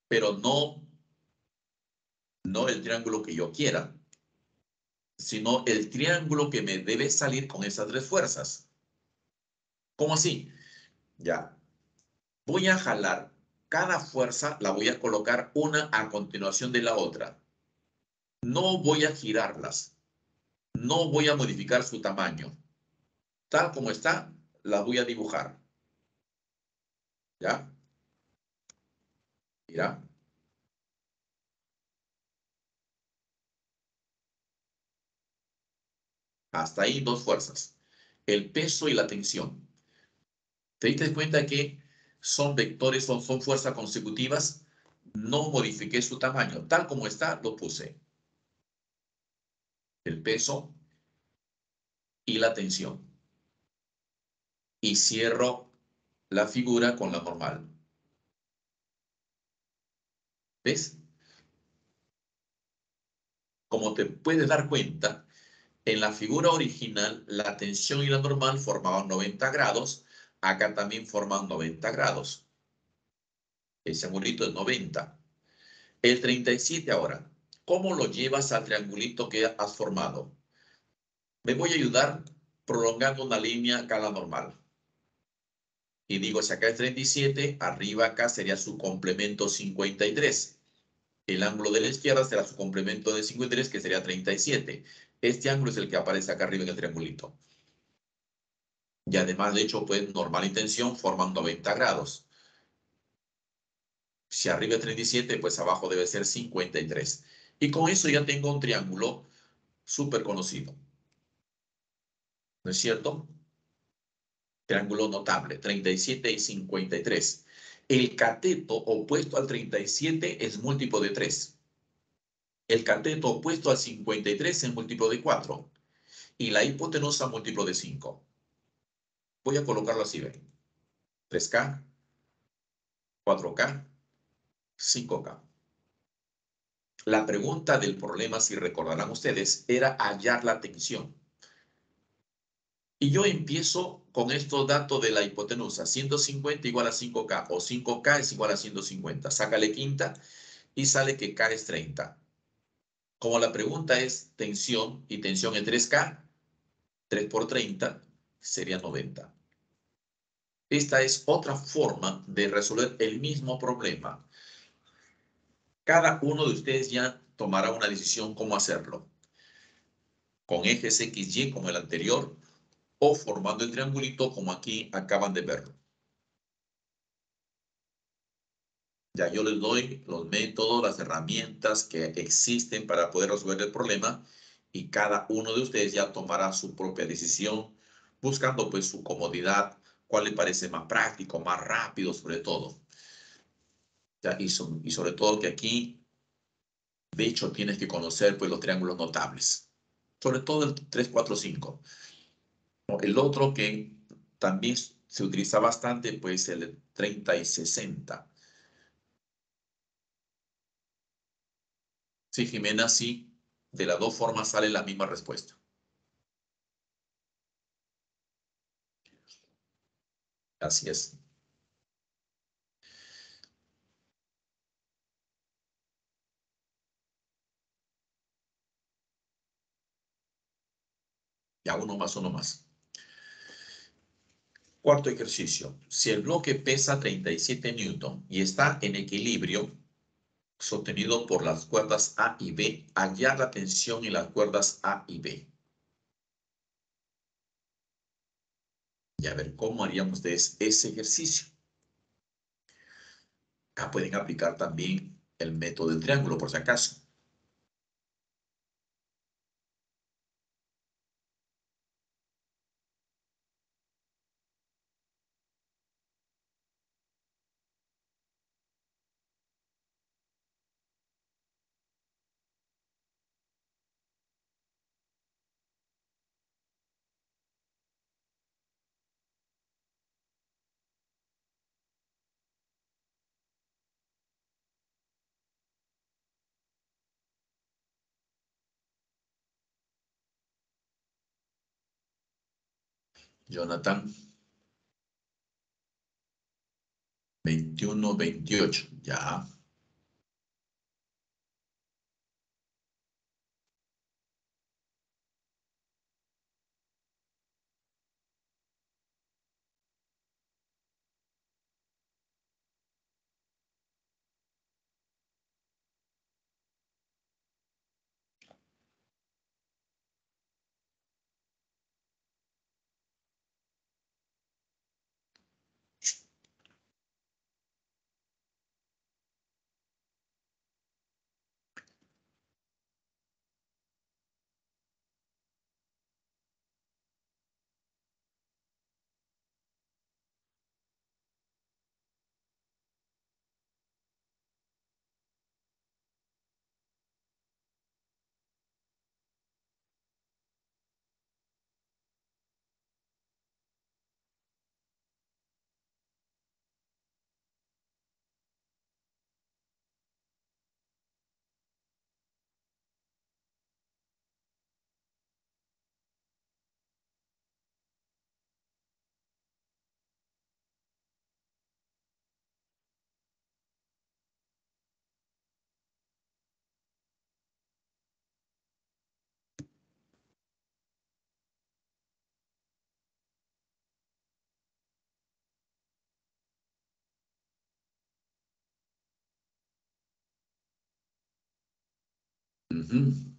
Pero no el triángulo que yo quiera, sino el triángulo que me debe salir con esas tres fuerzas. ¿Cómo así? Ya. Voy a jalar cada fuerza, la voy a colocar una a continuación de la otra. No voy a girarlas. No voy a modificar su tamaño. Tal como está, la voy a dibujar. ¿Ya? Mira. Hasta ahí dos fuerzas. El peso y la tensión. ¿Te diste cuenta que son vectores, son fuerzas consecutivas? No modifiqué su tamaño. Tal como está, lo puse. El peso y la tensión. Y cierro la figura con la normal. ¿Ves? Como te puedes dar cuenta, en la figura original, la tensión y la normal formaban 90 grados. Acá también forman 90 grados. Ese angulito es 90. El 37 ahora. ¿Cómo lo llevas al triangulito que has formado? Me voy a ayudar prolongando una línea acá a la normal. Y digo, si acá es 37, arriba acá sería su complemento 53. El ángulo de la izquierda será su complemento de 53, que sería 37. Este ángulo es el que aparece acá arriba en el triangulito. Y además, de hecho, pues normal y tensión forman 90 grados. Si arriba es 37, pues abajo debe ser 53. Y con eso ya tengo un triángulo súper conocido. ¿No es cierto? Triángulo notable, 37 y 53. El cateto opuesto al 37 es múltiplo de 3. El cateto opuesto al 53 es múltiplo de 4. Y la hipotenusa múltiplo de 5. Voy a colocarlo así, ven. 3K, 4K, 5K. La pregunta del problema, si recordarán ustedes, era hallar la tensión. Y yo empiezo con estos datos de la hipotenusa. 150 igual a 5K o 5K es igual a 150. Sácale quinta y sale que K es 30. Como la pregunta es tensión y tensión es 3K, 3 por 30 sería 90. Esta es otra forma de resolver el mismo problema. Cada uno de ustedes ya tomará una decisión cómo hacerlo. Con ejes X, Y como el anterior o formando el triangulito como aquí acaban de verlo. Ya yo les doy los métodos, las herramientas que existen para poder resolver el problema y cada uno de ustedes ya tomará su propia decisión buscando pues su comodidad, cuál le parece más práctico, más rápido sobre todo. Ya, y sobre todo que aquí, de hecho, tienes que conocer pues los triángulos notables, sobre todo el 3, 4, 5. El otro que también se utiliza bastante pues el 30 y 60. Sí, Jimena, sí. De las dos formas sale la misma respuesta. Así es. Ya uno más, uno más. Cuarto ejercicio. Si el bloque pesa 37 newton y está en equilibrio, sostenido por las cuerdas A y B, hallar la tensión en las cuerdas A y B. Y a ver cómo haríamos ustedes ese ejercicio. Acá pueden aplicar también el método del triángulo, por si acaso. Jonathan, 21, 28. Ya.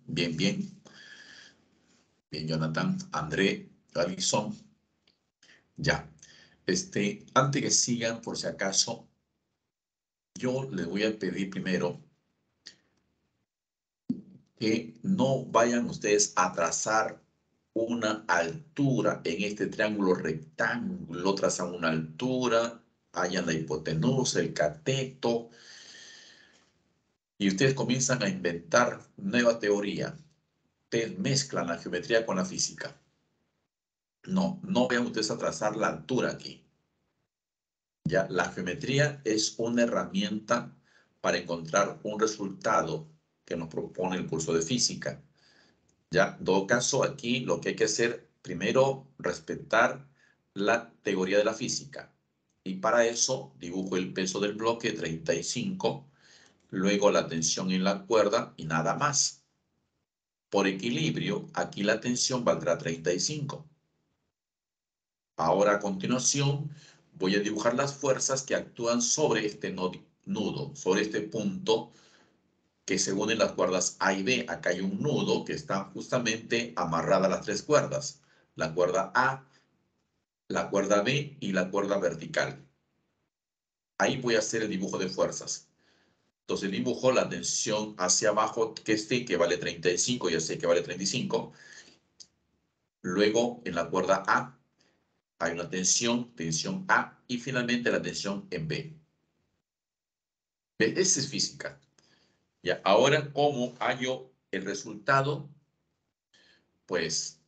Bien, bien. Bien, Jonathan. André, Alison. Ya. Antes que sigan, por si acaso, yo les voy a pedir primero que no vayan ustedes a trazar una altura en este triángulo rectángulo, trazan una altura, hallan la hipotenusa, el cateto, y ustedes comienzan a inventar nueva teoría. Ustedes mezclan la geometría con la física. No, no vayan ustedes a trazar la altura aquí. Ya, la geometría es una herramienta para encontrar un resultado que nos propone el curso de física. Ya, en todo caso, aquí lo que hay que hacer, primero, respetar la teoría de la física. Y para eso, dibujo el peso del bloque 35, luego la tensión en la cuerda y nada más. Por equilibrio, aquí la tensión valdrá 35. Ahora a continuación voy a dibujar las fuerzas que actúan sobre este nudo, sobre este punto que se unen las cuerdas A y B. Acá hay un nudo que está justamente amarrada a las tres cuerdas. La cuerda A, la cuerda B y la cuerda vertical. Ahí voy a hacer el dibujo de fuerzas. Entonces dibujo la tensión hacia abajo que vale 35, ya sé que vale 35. Luego en la cuerda A hay una tensión A y finalmente la tensión en B. Esa es física. Ya, ahora, ¿cómo hallo el resultado? Pues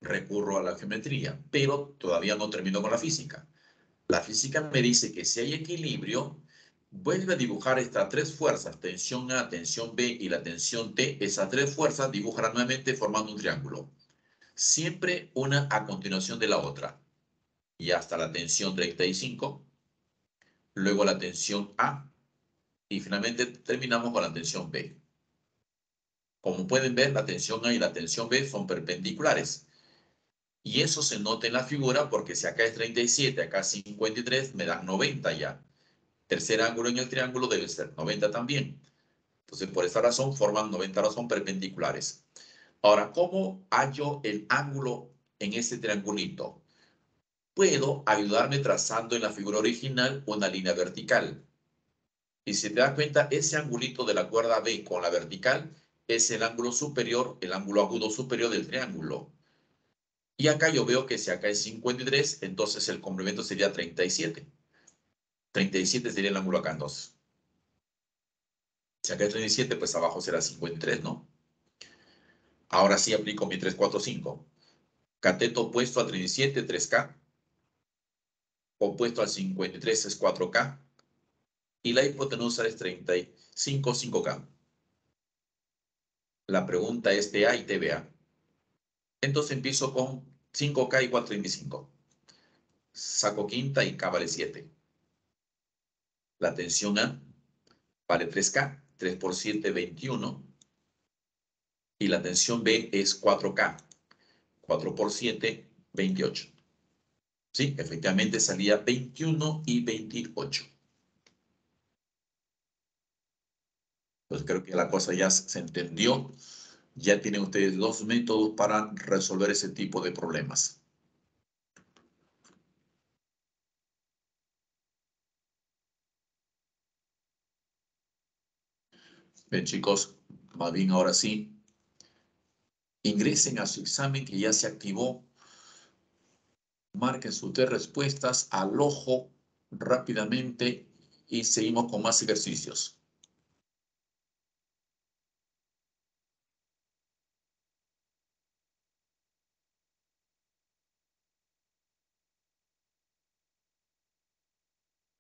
recurro a la geometría, pero todavía no termino con la física. La física me dice que si hay equilibrio, vuelve a dibujar estas tres fuerzas, tensión A, tensión B y la tensión T. Esas tres fuerzas dibujarán nuevamente formando un triángulo. Siempre una a continuación de la otra. Y hasta la tensión 35, luego la tensión A y finalmente terminamos con la tensión B. Como pueden ver, la tensión A y la tensión B son perpendiculares. Y eso se nota en la figura porque si acá es 37, acá es 53, me dan 90 ya. Tercer ángulo en el triángulo debe ser 90 también. Entonces, por esa razón, forman 90 grados, son perpendiculares. Ahora, ¿cómo hallo el ángulo en este triangulito? Puedo ayudarme trazando en la figura original una línea vertical. Y si te das cuenta, ese angulito de la cuerda B con la vertical es el ángulo superior, el ángulo agudo superior del triángulo. Y acá yo veo que si acá es 53, entonces el complemento sería 37. 37 sería el ángulo acá entonces. Si acá es 37, pues abajo será 53, ¿no? Ahora sí aplico mi 345. Cateto opuesto a 37, 3K. Opuesto al 53 es 4K. Y la hipotenusa es 35, 5K. La pregunta es TA y TVA. Entonces empiezo con 5K igual 35. Saco quinta y K vale 7. La tensión A vale 3K. 3 por 7, 21. Y la tensión B es 4K. 4 por 7, 28. Sí, efectivamente salía 21 y 28. Pues creo que la cosa ya se entendió. Ya tienen ustedes dos métodos para resolver ese tipo de problemas. Bien, chicos, más bien ahora sí, ingresen a su examen que ya se activó. Marquen sus tres respuestas al ojo rápidamente y seguimos con más ejercicios.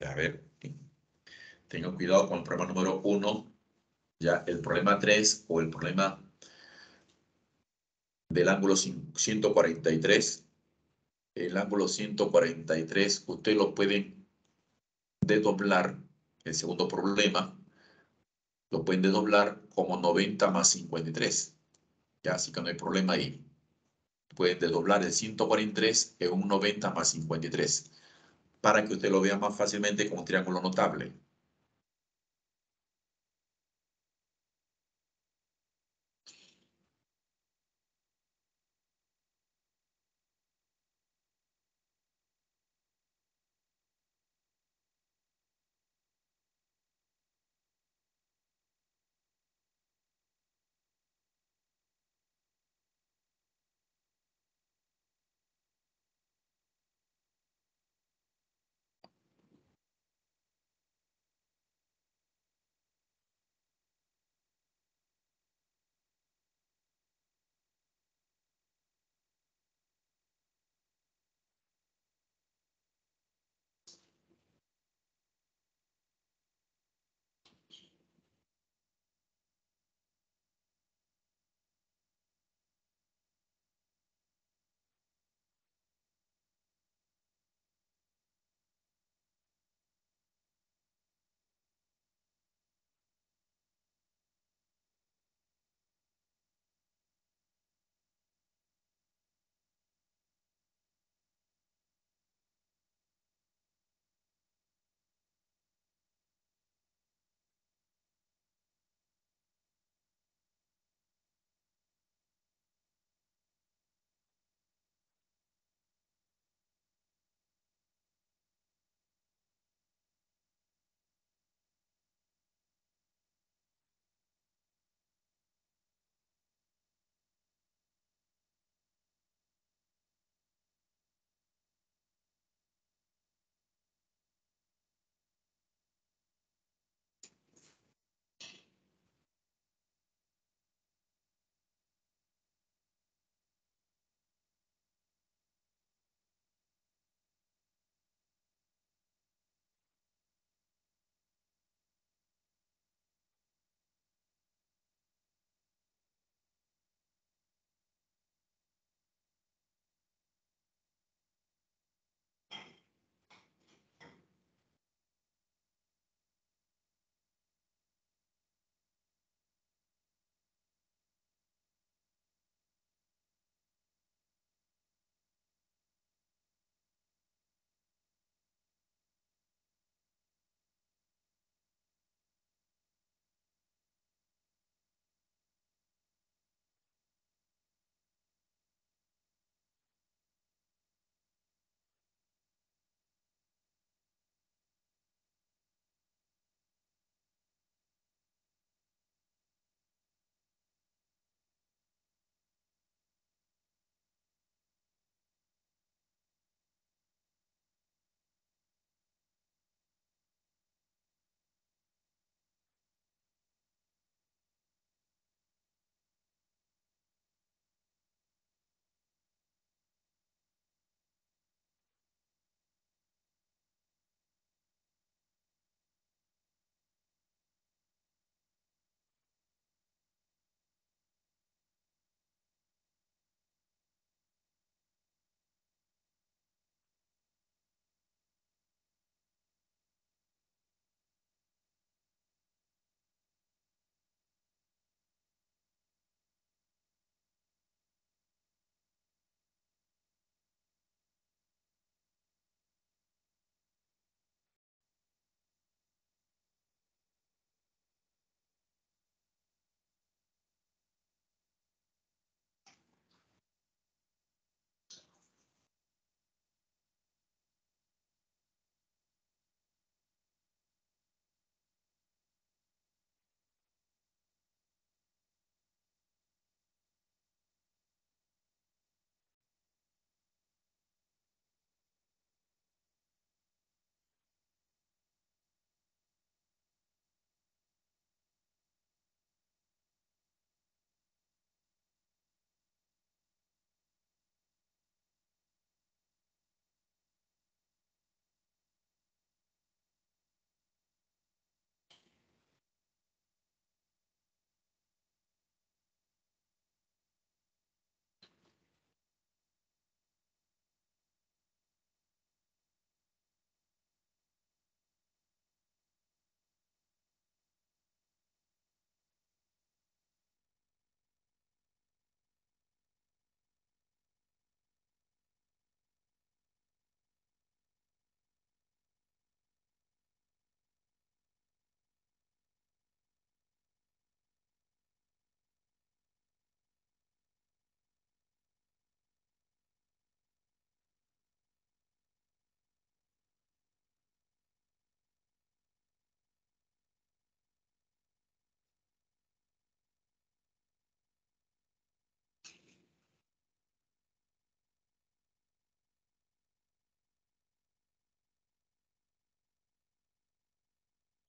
A ver, tengan cuidado con el problema número 1, ya el problema 3 o el problema del ángulo 143. El ángulo 143, ustedes lo pueden desdoblar, el segundo problema, lo pueden desdoblar como 90 más 53. Ya, así que no hay problema ahí. Pueden desdoblar el 143 en un 90 más 53 para que usted lo vea más fácilmente como un triángulo notable.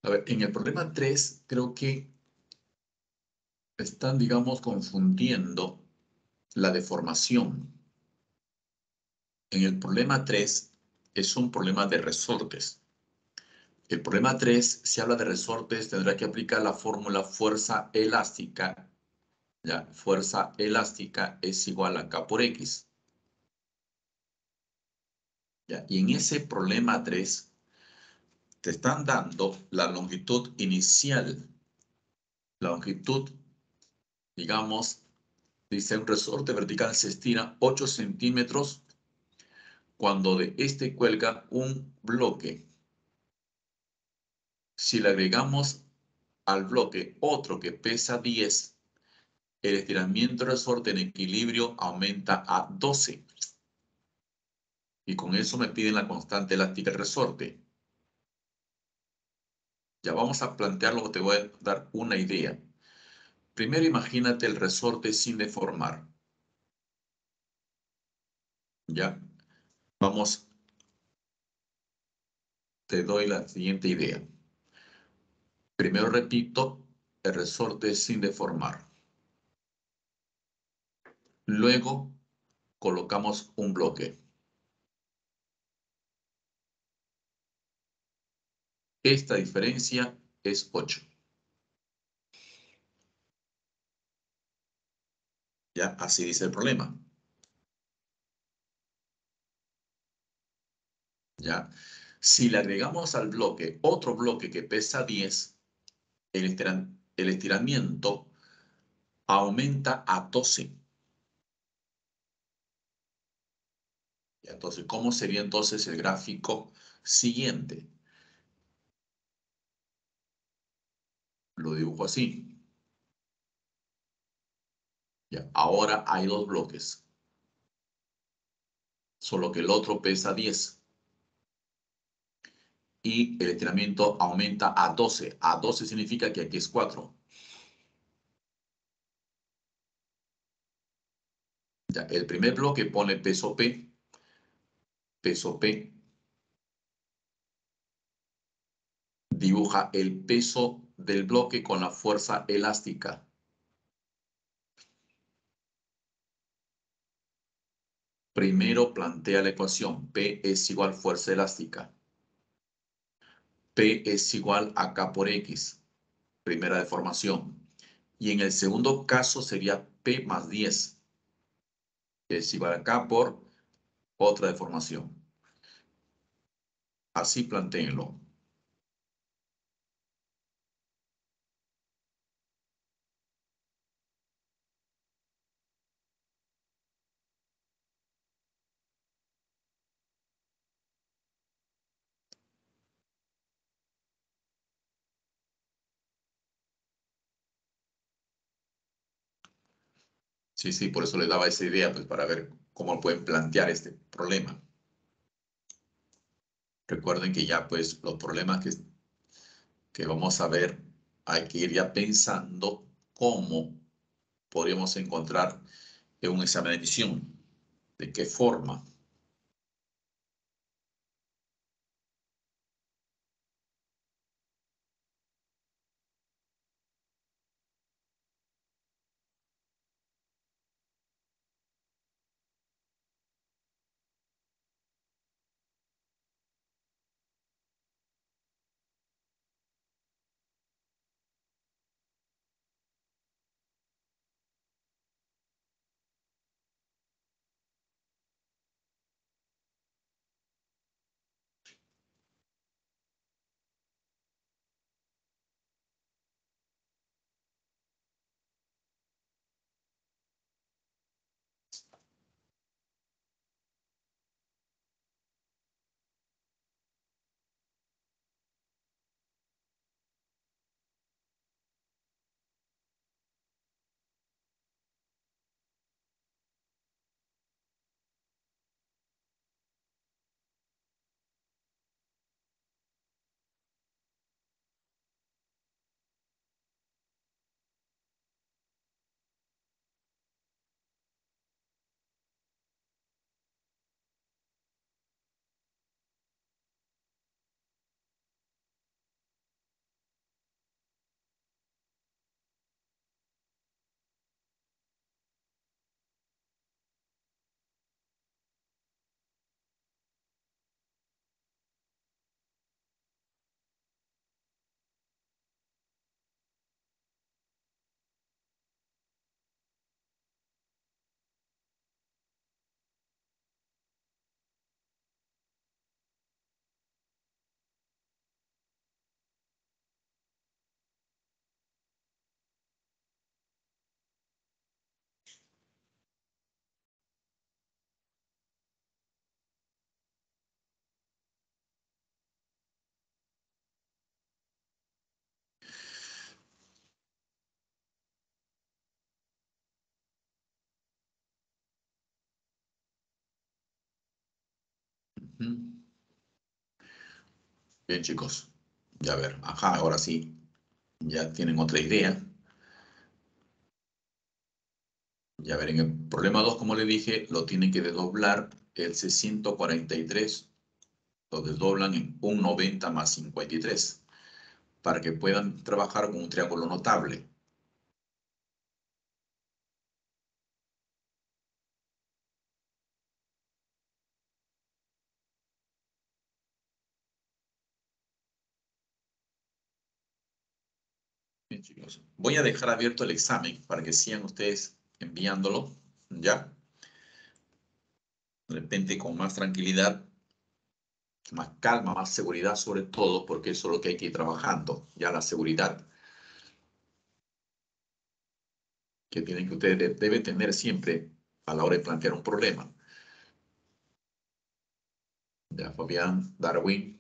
A ver, en el problema 3 creo que están, digamos, confundiendo la deformación. En el problema 3 es un problema de resortes. El problema 3, si habla de resortes, tendrá que aplicar la fórmula fuerza elástica. Ya, fuerza elástica es igual a K por X. Ya, y en ese problema 3 te están dando la longitud inicial. La longitud, digamos, dice un resorte vertical se estira 8 centímetros cuando de este cuelga un bloque. Si le agregamos al bloque otro que pesa 10, el estiramiento del resorte en equilibrio aumenta a 12. Y con eso me piden la constante elástica del resorte. Ya vamos a plantearlo, te voy a dar una idea. Primero imagínate el resorte sin deformar. Ya, vamos, te doy la siguiente idea. Primero repito, el resorte sin deformar. Luego colocamos un bloque. Esta diferencia es 8. Ya, así dice el problema. Ya, si le agregamos al bloque otro bloque que pesa 10, el estiramiento aumenta a 12. Ya, entonces, ¿cómo sería entonces el gráfico siguiente? Lo dibujo así. Ya, ahora hay dos bloques, solo que el otro pesa 10 y el estiramiento aumenta a 12. A 12 significa que aquí es 4. Ya, el primer bloque pone peso P, dibuja el peso del bloque con la fuerza elástica. Primero plantea la ecuación, P es igual fuerza elástica. P es igual a K por X, primera deformación. Y en el segundo caso sería P más 10, que es igual a K por otra deformación. Así plantéenlo. Sí, sí, por eso les daba esa idea, pues para ver cómo pueden plantear este problema. Recuerden que ya, pues, los problemas que vamos a ver, hay que ir ya pensando cómo podríamos encontrar en un examen de admisión, de qué forma. Bien, chicos. Ya ver, ajá, ahora sí, ya tienen otra idea. Ya ver, en el problema 2, como le dije, lo tienen que desdoblar el C143, lo desdoblan en un 90 más 53, para que puedan trabajar con un triángulo notable. Bien, chicos. Voy a dejar abierto el examen para que sigan ustedes enviándolo, ¿ya? De repente con más tranquilidad, más calma, más seguridad sobre todo, porque eso es lo que hay que ir trabajando, ya la seguridad que tienen que ustedes deben tener siempre a la hora de plantear un problema. Ya, Fabián, Darwin.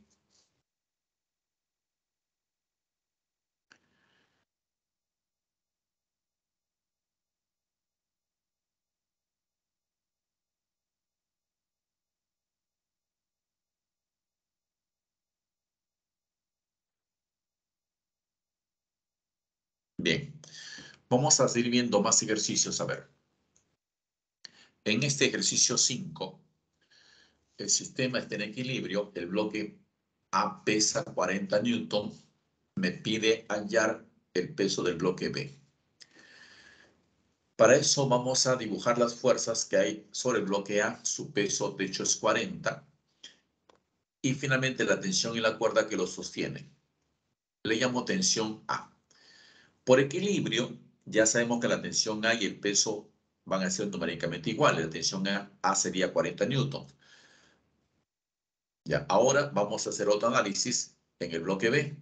Bien, vamos a seguir viendo más ejercicios. A ver, en este ejercicio 5, el sistema está en equilibrio, el bloque A pesa 40 newton, me pide hallar el peso del bloque B. Para eso vamos a dibujar las fuerzas que hay sobre el bloque A, su peso de hecho es 40, y finalmente la tensión y la cuerda que lo sostiene. Le llamo tensión A. Por equilibrio, ya sabemos que la tensión A y el peso van a ser numéricamente iguales. La tensión A sería 40 newtons. Ya, ahora vamos a hacer otro análisis en el bloque B.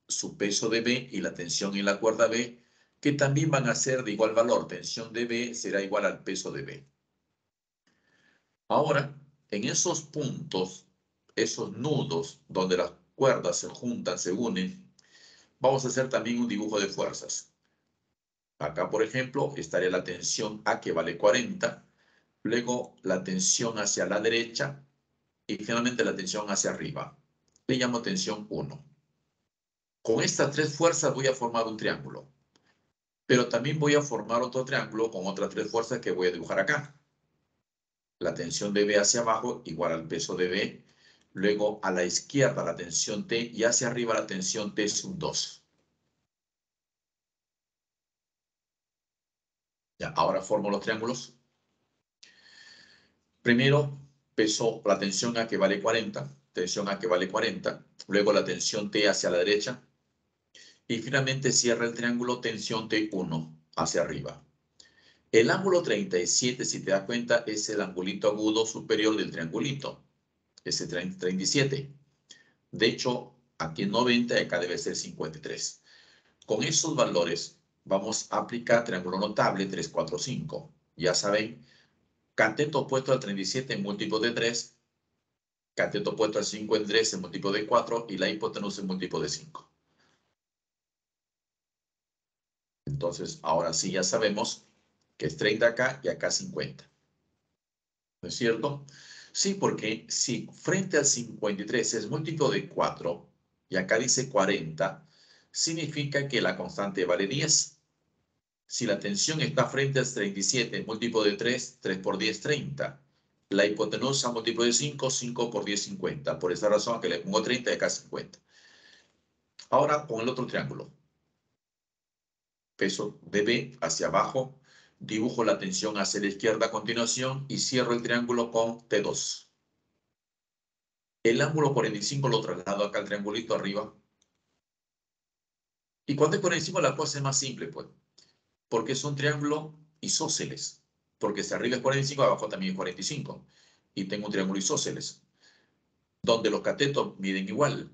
Su peso de B y la tensión en la cuerda B, que también van a ser de igual valor. Tensión de B será igual al peso de B. Ahora, en esos puntos, esos nudos donde las cuerdas se juntan, se unen, vamos a hacer también un dibujo de fuerzas. Acá, por ejemplo, estaría la tensión A que vale 40, luego la tensión hacia la derecha y finalmente la tensión hacia arriba. Le llamo tensión 1. Con estas tres fuerzas voy a formar un triángulo, pero también voy a formar otro triángulo con otras tres fuerzas que voy a dibujar acá. La tensión de B hacia abajo igual al peso de B, luego a la izquierda la tensión T y hacia arriba la tensión T sub 2. Ya, ahora formo los triángulos. Primero, peso la tensión A que vale 40, tensión A que vale 40, luego la tensión T hacia la derecha y finalmente cierra el triángulo tensión T1 hacia arriba. El ángulo 37, si te das cuenta, es el angulito agudo superior del triangulito, ese 37. De hecho, aquí en 90 y acá debe ser 53. Con esos valores vamos a aplicar triángulo notable 3, 4, 5. Ya saben, cateto opuesto al 37 en múltiplo de 3, cateto opuesto al 5 en 3 en múltiplo de 4 y la hipotenusa en múltiplo de 5. Entonces, ahora sí ya sabemos que es 30 acá y acá 50. ¿No es cierto? Sí, porque si frente al 53 es múltiplo de 4 y acá dice 40, significa que la constante vale 10. Si la tensión está frente al 37, múltiplo de 3, 3 por 10, 30. La hipotenusa múltiplo de 5, 5 por 10, 50. Por esa razón que le pongo 30 y acá 50. Ahora con el otro triángulo. Peso de B hacia abajo. Dibujo la tensión hacia la izquierda a continuación y cierro el triángulo con T2. El ángulo 45 lo traslado acá al triangulito arriba. Y cuando es 45 la cosa es más simple, pues. Porque es un triángulo isósceles. Porque si arriba es 45, abajo también es 45. Y tengo un triángulo isósceles, donde los catetos miden igual.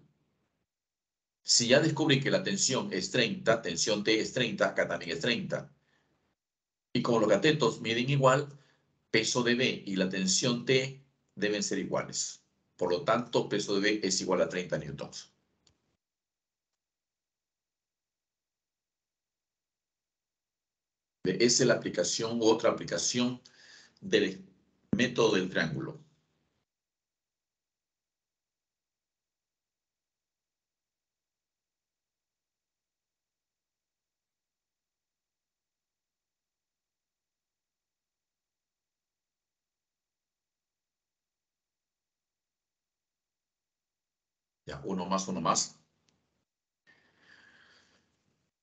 Si ya descubrí que la tensión es 30, tensión T es 30, acá también es 30. Y como los catetos miden igual, peso de B y la tensión T deben ser iguales. Por lo tanto, peso de B es igual a 30 newtons. Esa es la aplicación u otra aplicación del método del triángulo. Ya, uno más, uno más.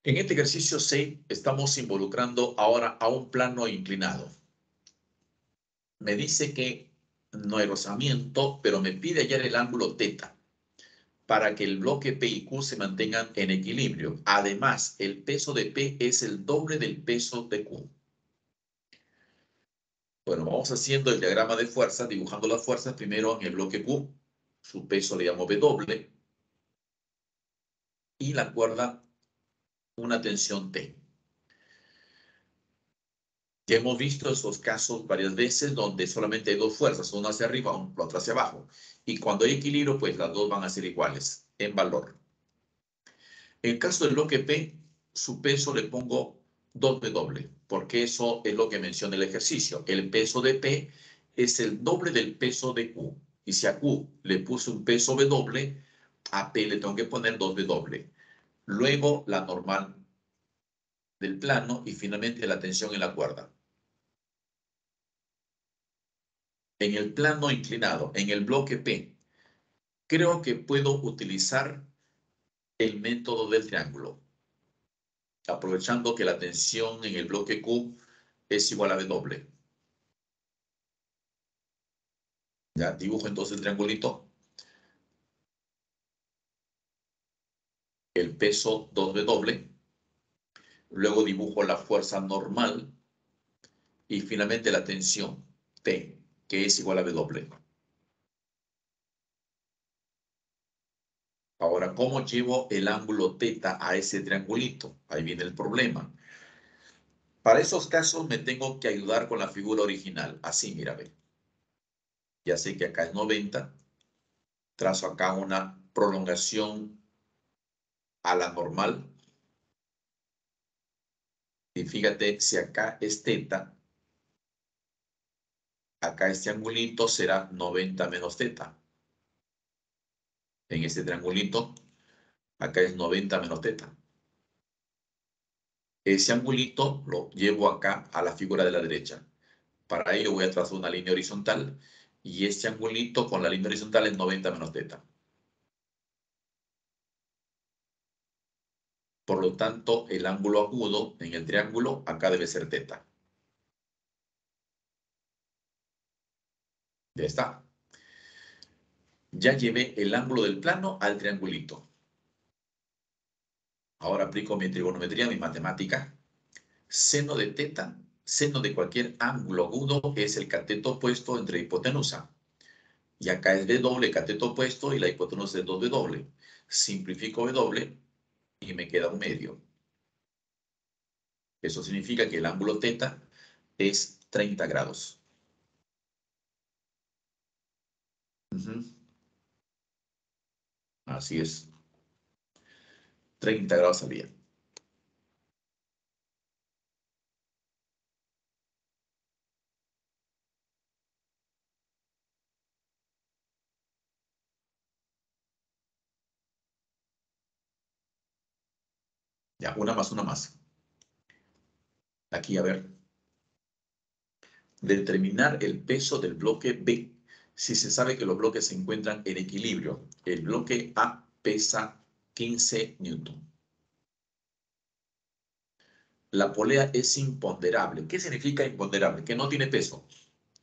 En este ejercicio 6 estamos involucrando ahora a un plano inclinado. Me dice que no hay rozamiento, pero me pide hallar el ángulo θ para que el bloque P y Q se mantengan en equilibrio. Además, el peso de P es el doble del peso de Q. Bueno, vamos haciendo el diagrama de fuerzas, dibujando las fuerzas primero en el bloque Q. Su peso le llamo W. Y la cuerda, una tensión T. Ya hemos visto esos casos varias veces donde solamente hay dos fuerzas, una hacia arriba, otra hacia abajo. Y cuando hay equilibrio, pues las dos van a ser iguales en valor. En el caso del bloque P, su peso le pongo 2W, porque eso es lo que menciona el ejercicio. El peso de P es el doble del peso de Q. Y si a Q le puse un peso W, a P le tengo que poner 2W. Luego la normal del plano y finalmente la tensión en la cuerda. En el plano inclinado, en el bloque P, creo que puedo utilizar el método del triángulo, aprovechando que la tensión en el bloque Q es igual a W. Ya dibujo entonces el triangulito, el peso 2W, luego dibujo la fuerza normal y finalmente la tensión T, que es igual a W. Ahora, ¿cómo llevo el ángulo θ a ese triangulito? Ahí viene el problema. Para esos casos me tengo que ayudar con la figura original. Así, mira, ve. Ya sé que acá es 90. Trazo acá una prolongación a la normal. Y fíjate, si acá es θ, acá este angulito será 90 menos θ. En este triangulito, acá es 90 menos θ. Ese angulito lo llevo acá a la figura de la derecha. Para ello voy a trazar una línea horizontal y este angulito con la línea horizontal es 90 menos θ. Por lo tanto, el ángulo agudo en el triángulo acá debe ser θ. Ya está. Ya llevé el ángulo del plano al triangulito. Ahora aplico mi trigonometría, mi matemática. Seno de θ, seno de cualquier ángulo agudo es el cateto opuesto entre hipotenusa. Y acá es W, cateto opuesto, y la hipotenusa es 2W. Simplifico W y me queda un medio. Eso significa que el ángulo θ es 30 grados. Así es. 30 grados al día. Ya, una más, una más. Aquí, a ver. Determinar el peso del bloque B si se sabe que los bloques se encuentran en equilibrio. El bloque A pesa 15 newton. La polea es imponderable. ¿Qué significa imponderable? Que no tiene peso.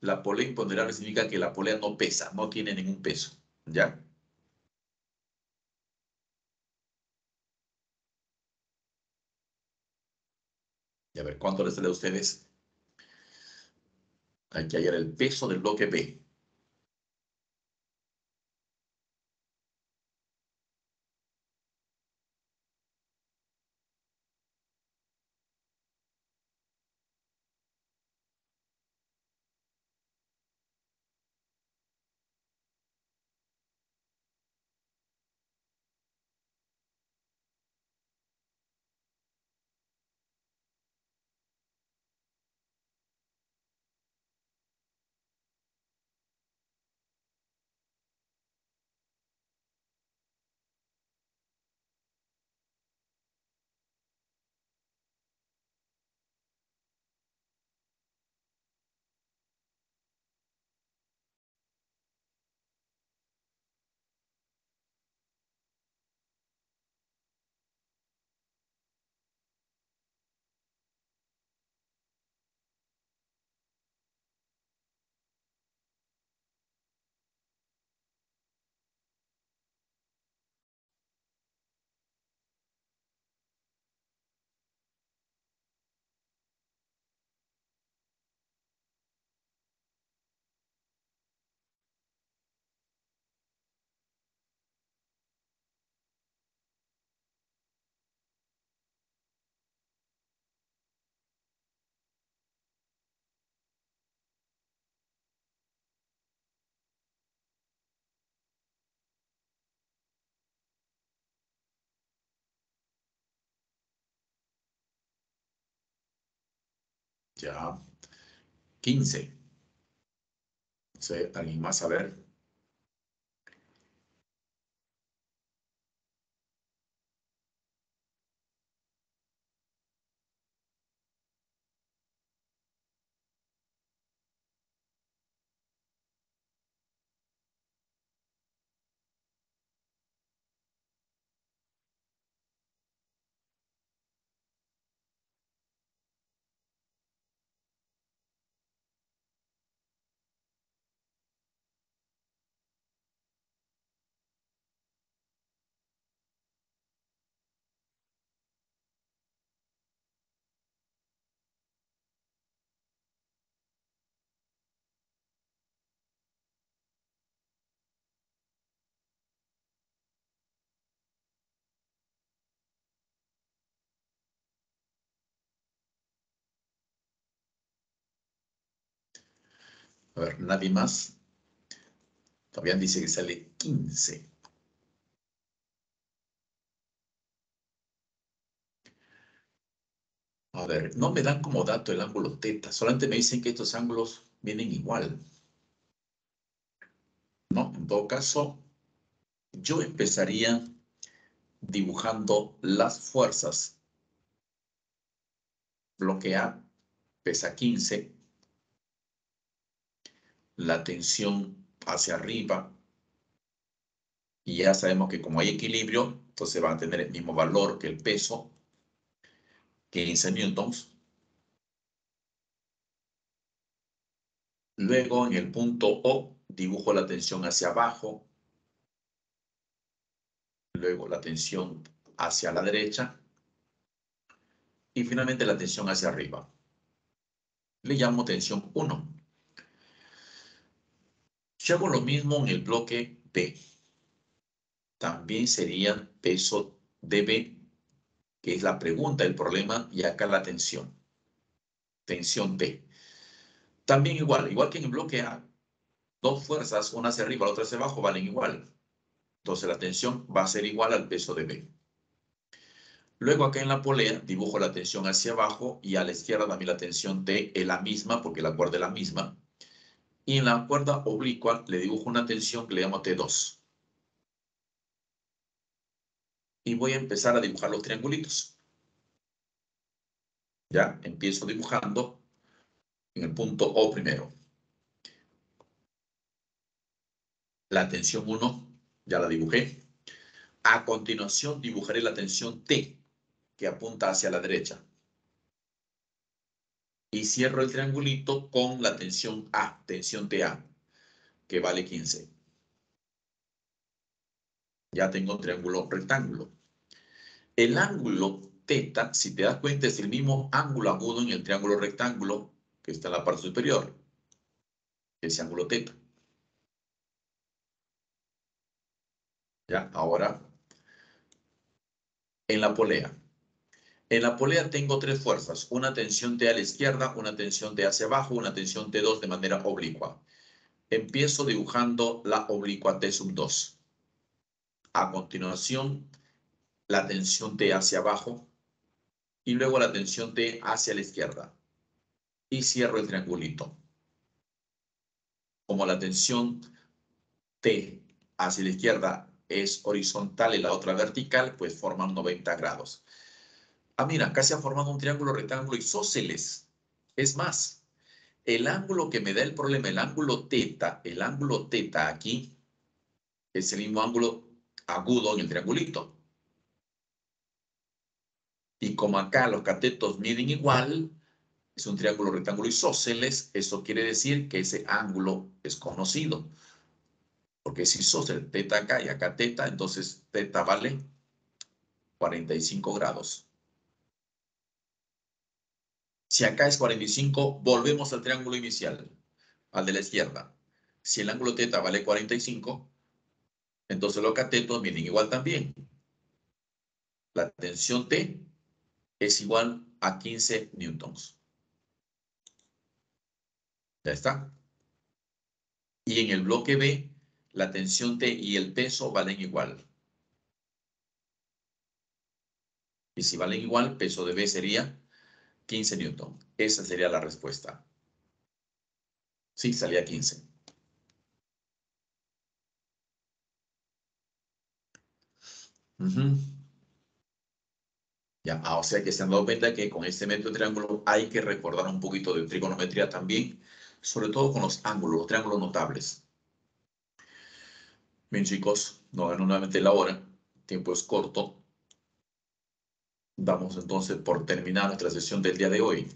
La polea imponderable significa que la polea no pesa, no tiene ningún peso. ¿Ya? Y a ver, ¿cuánto les sale a ustedes? Hay que hallar el peso del bloque B. Ya, 15. No sé, ¿alguien más? A ver. A ver, nadie más. Todavía dice que sale 15. A ver, no me dan como dato el ángulo teta, solamente me dicen que estos ángulos vienen igual. ¿No? En todo caso, yo empezaría dibujando las fuerzas. Bloque A pesa 15, la tensión hacia arriba, y ya sabemos que como hay equilibrio, entonces van a tener el mismo valor que el peso, 15 newtons. Luego en el punto O dibujo la tensión hacia abajo, luego la tensión hacia la derecha y finalmente la tensión hacia arriba. Le llamo tensión 1. Si hago lo mismo en el bloque B, también sería peso de B, que es la pregunta, el problema, y acá la tensión. Tensión B. También igual que en el bloque A, dos fuerzas, una hacia arriba, la otra hacia abajo, valen igual. Entonces la tensión va a ser igual al peso de B. Luego acá en la polea dibujo la tensión hacia abajo y a la izquierda también la tensión T es la misma porque la cuerda es la misma. Y en la cuerda oblicua le dibujo una tensión que le llamo T2. Y voy a empezar a dibujar los triangulitos. Ya, empiezo dibujando en el punto O primero. La tensión 1 ya la dibujé. A continuación dibujaré la tensión T, que apunta hacia la derecha. Y cierro el triangulito con la tensión A, tensión TA, que vale 15. Ya tengo un triángulo rectángulo. El ángulo teta, si te das cuenta, es el mismo ángulo agudo en el triángulo rectángulo que está en la parte superior. Ese ángulo teta. Ya, ahora, en la polea. En la polea tengo tres fuerzas. Una tensión T a la izquierda, una tensión T hacia abajo, una tensión T2 de manera oblicua. Empiezo dibujando la oblicua T2. A continuación, la tensión T hacia abajo y luego la tensión T hacia la izquierda. Y cierro el triangulito. Como la tensión T hacia la izquierda es horizontal y la otra vertical, pues forman 90 grados. Ah, mira, acá se ha formado un triángulo rectángulo isósceles. Es más, el ángulo que me da el problema, el ángulo teta aquí, es el mismo ángulo agudo en el triangulito. Y como acá los catetos miden igual, es un triángulo rectángulo isósceles, eso quiere decir que ese ángulo es conocido. Porque si isósceles teta acá y acá teta, entonces teta vale 45 grados. Si acá es 45, volvemos al triángulo inicial, al de la izquierda. Si el ángulo teta vale 45, entonces los catetos miden igual también. La tensión T es igual a 15 newtons. Ya está. Y en el bloque B, la tensión T y el peso valen igual. Y si valen igual, peso de B sería 15 Newton. Esa sería la respuesta. Sí, salía 15. Ya, o sea que se han dado cuenta que con este método de triángulo hay que recordar un poquito de trigonometría también, sobre todo con los ángulos, los triángulos notables. Bien, chicos, no ven nuevamente la hora, el tiempo es corto. Damos entonces por terminada nuestra sesión del día de hoy.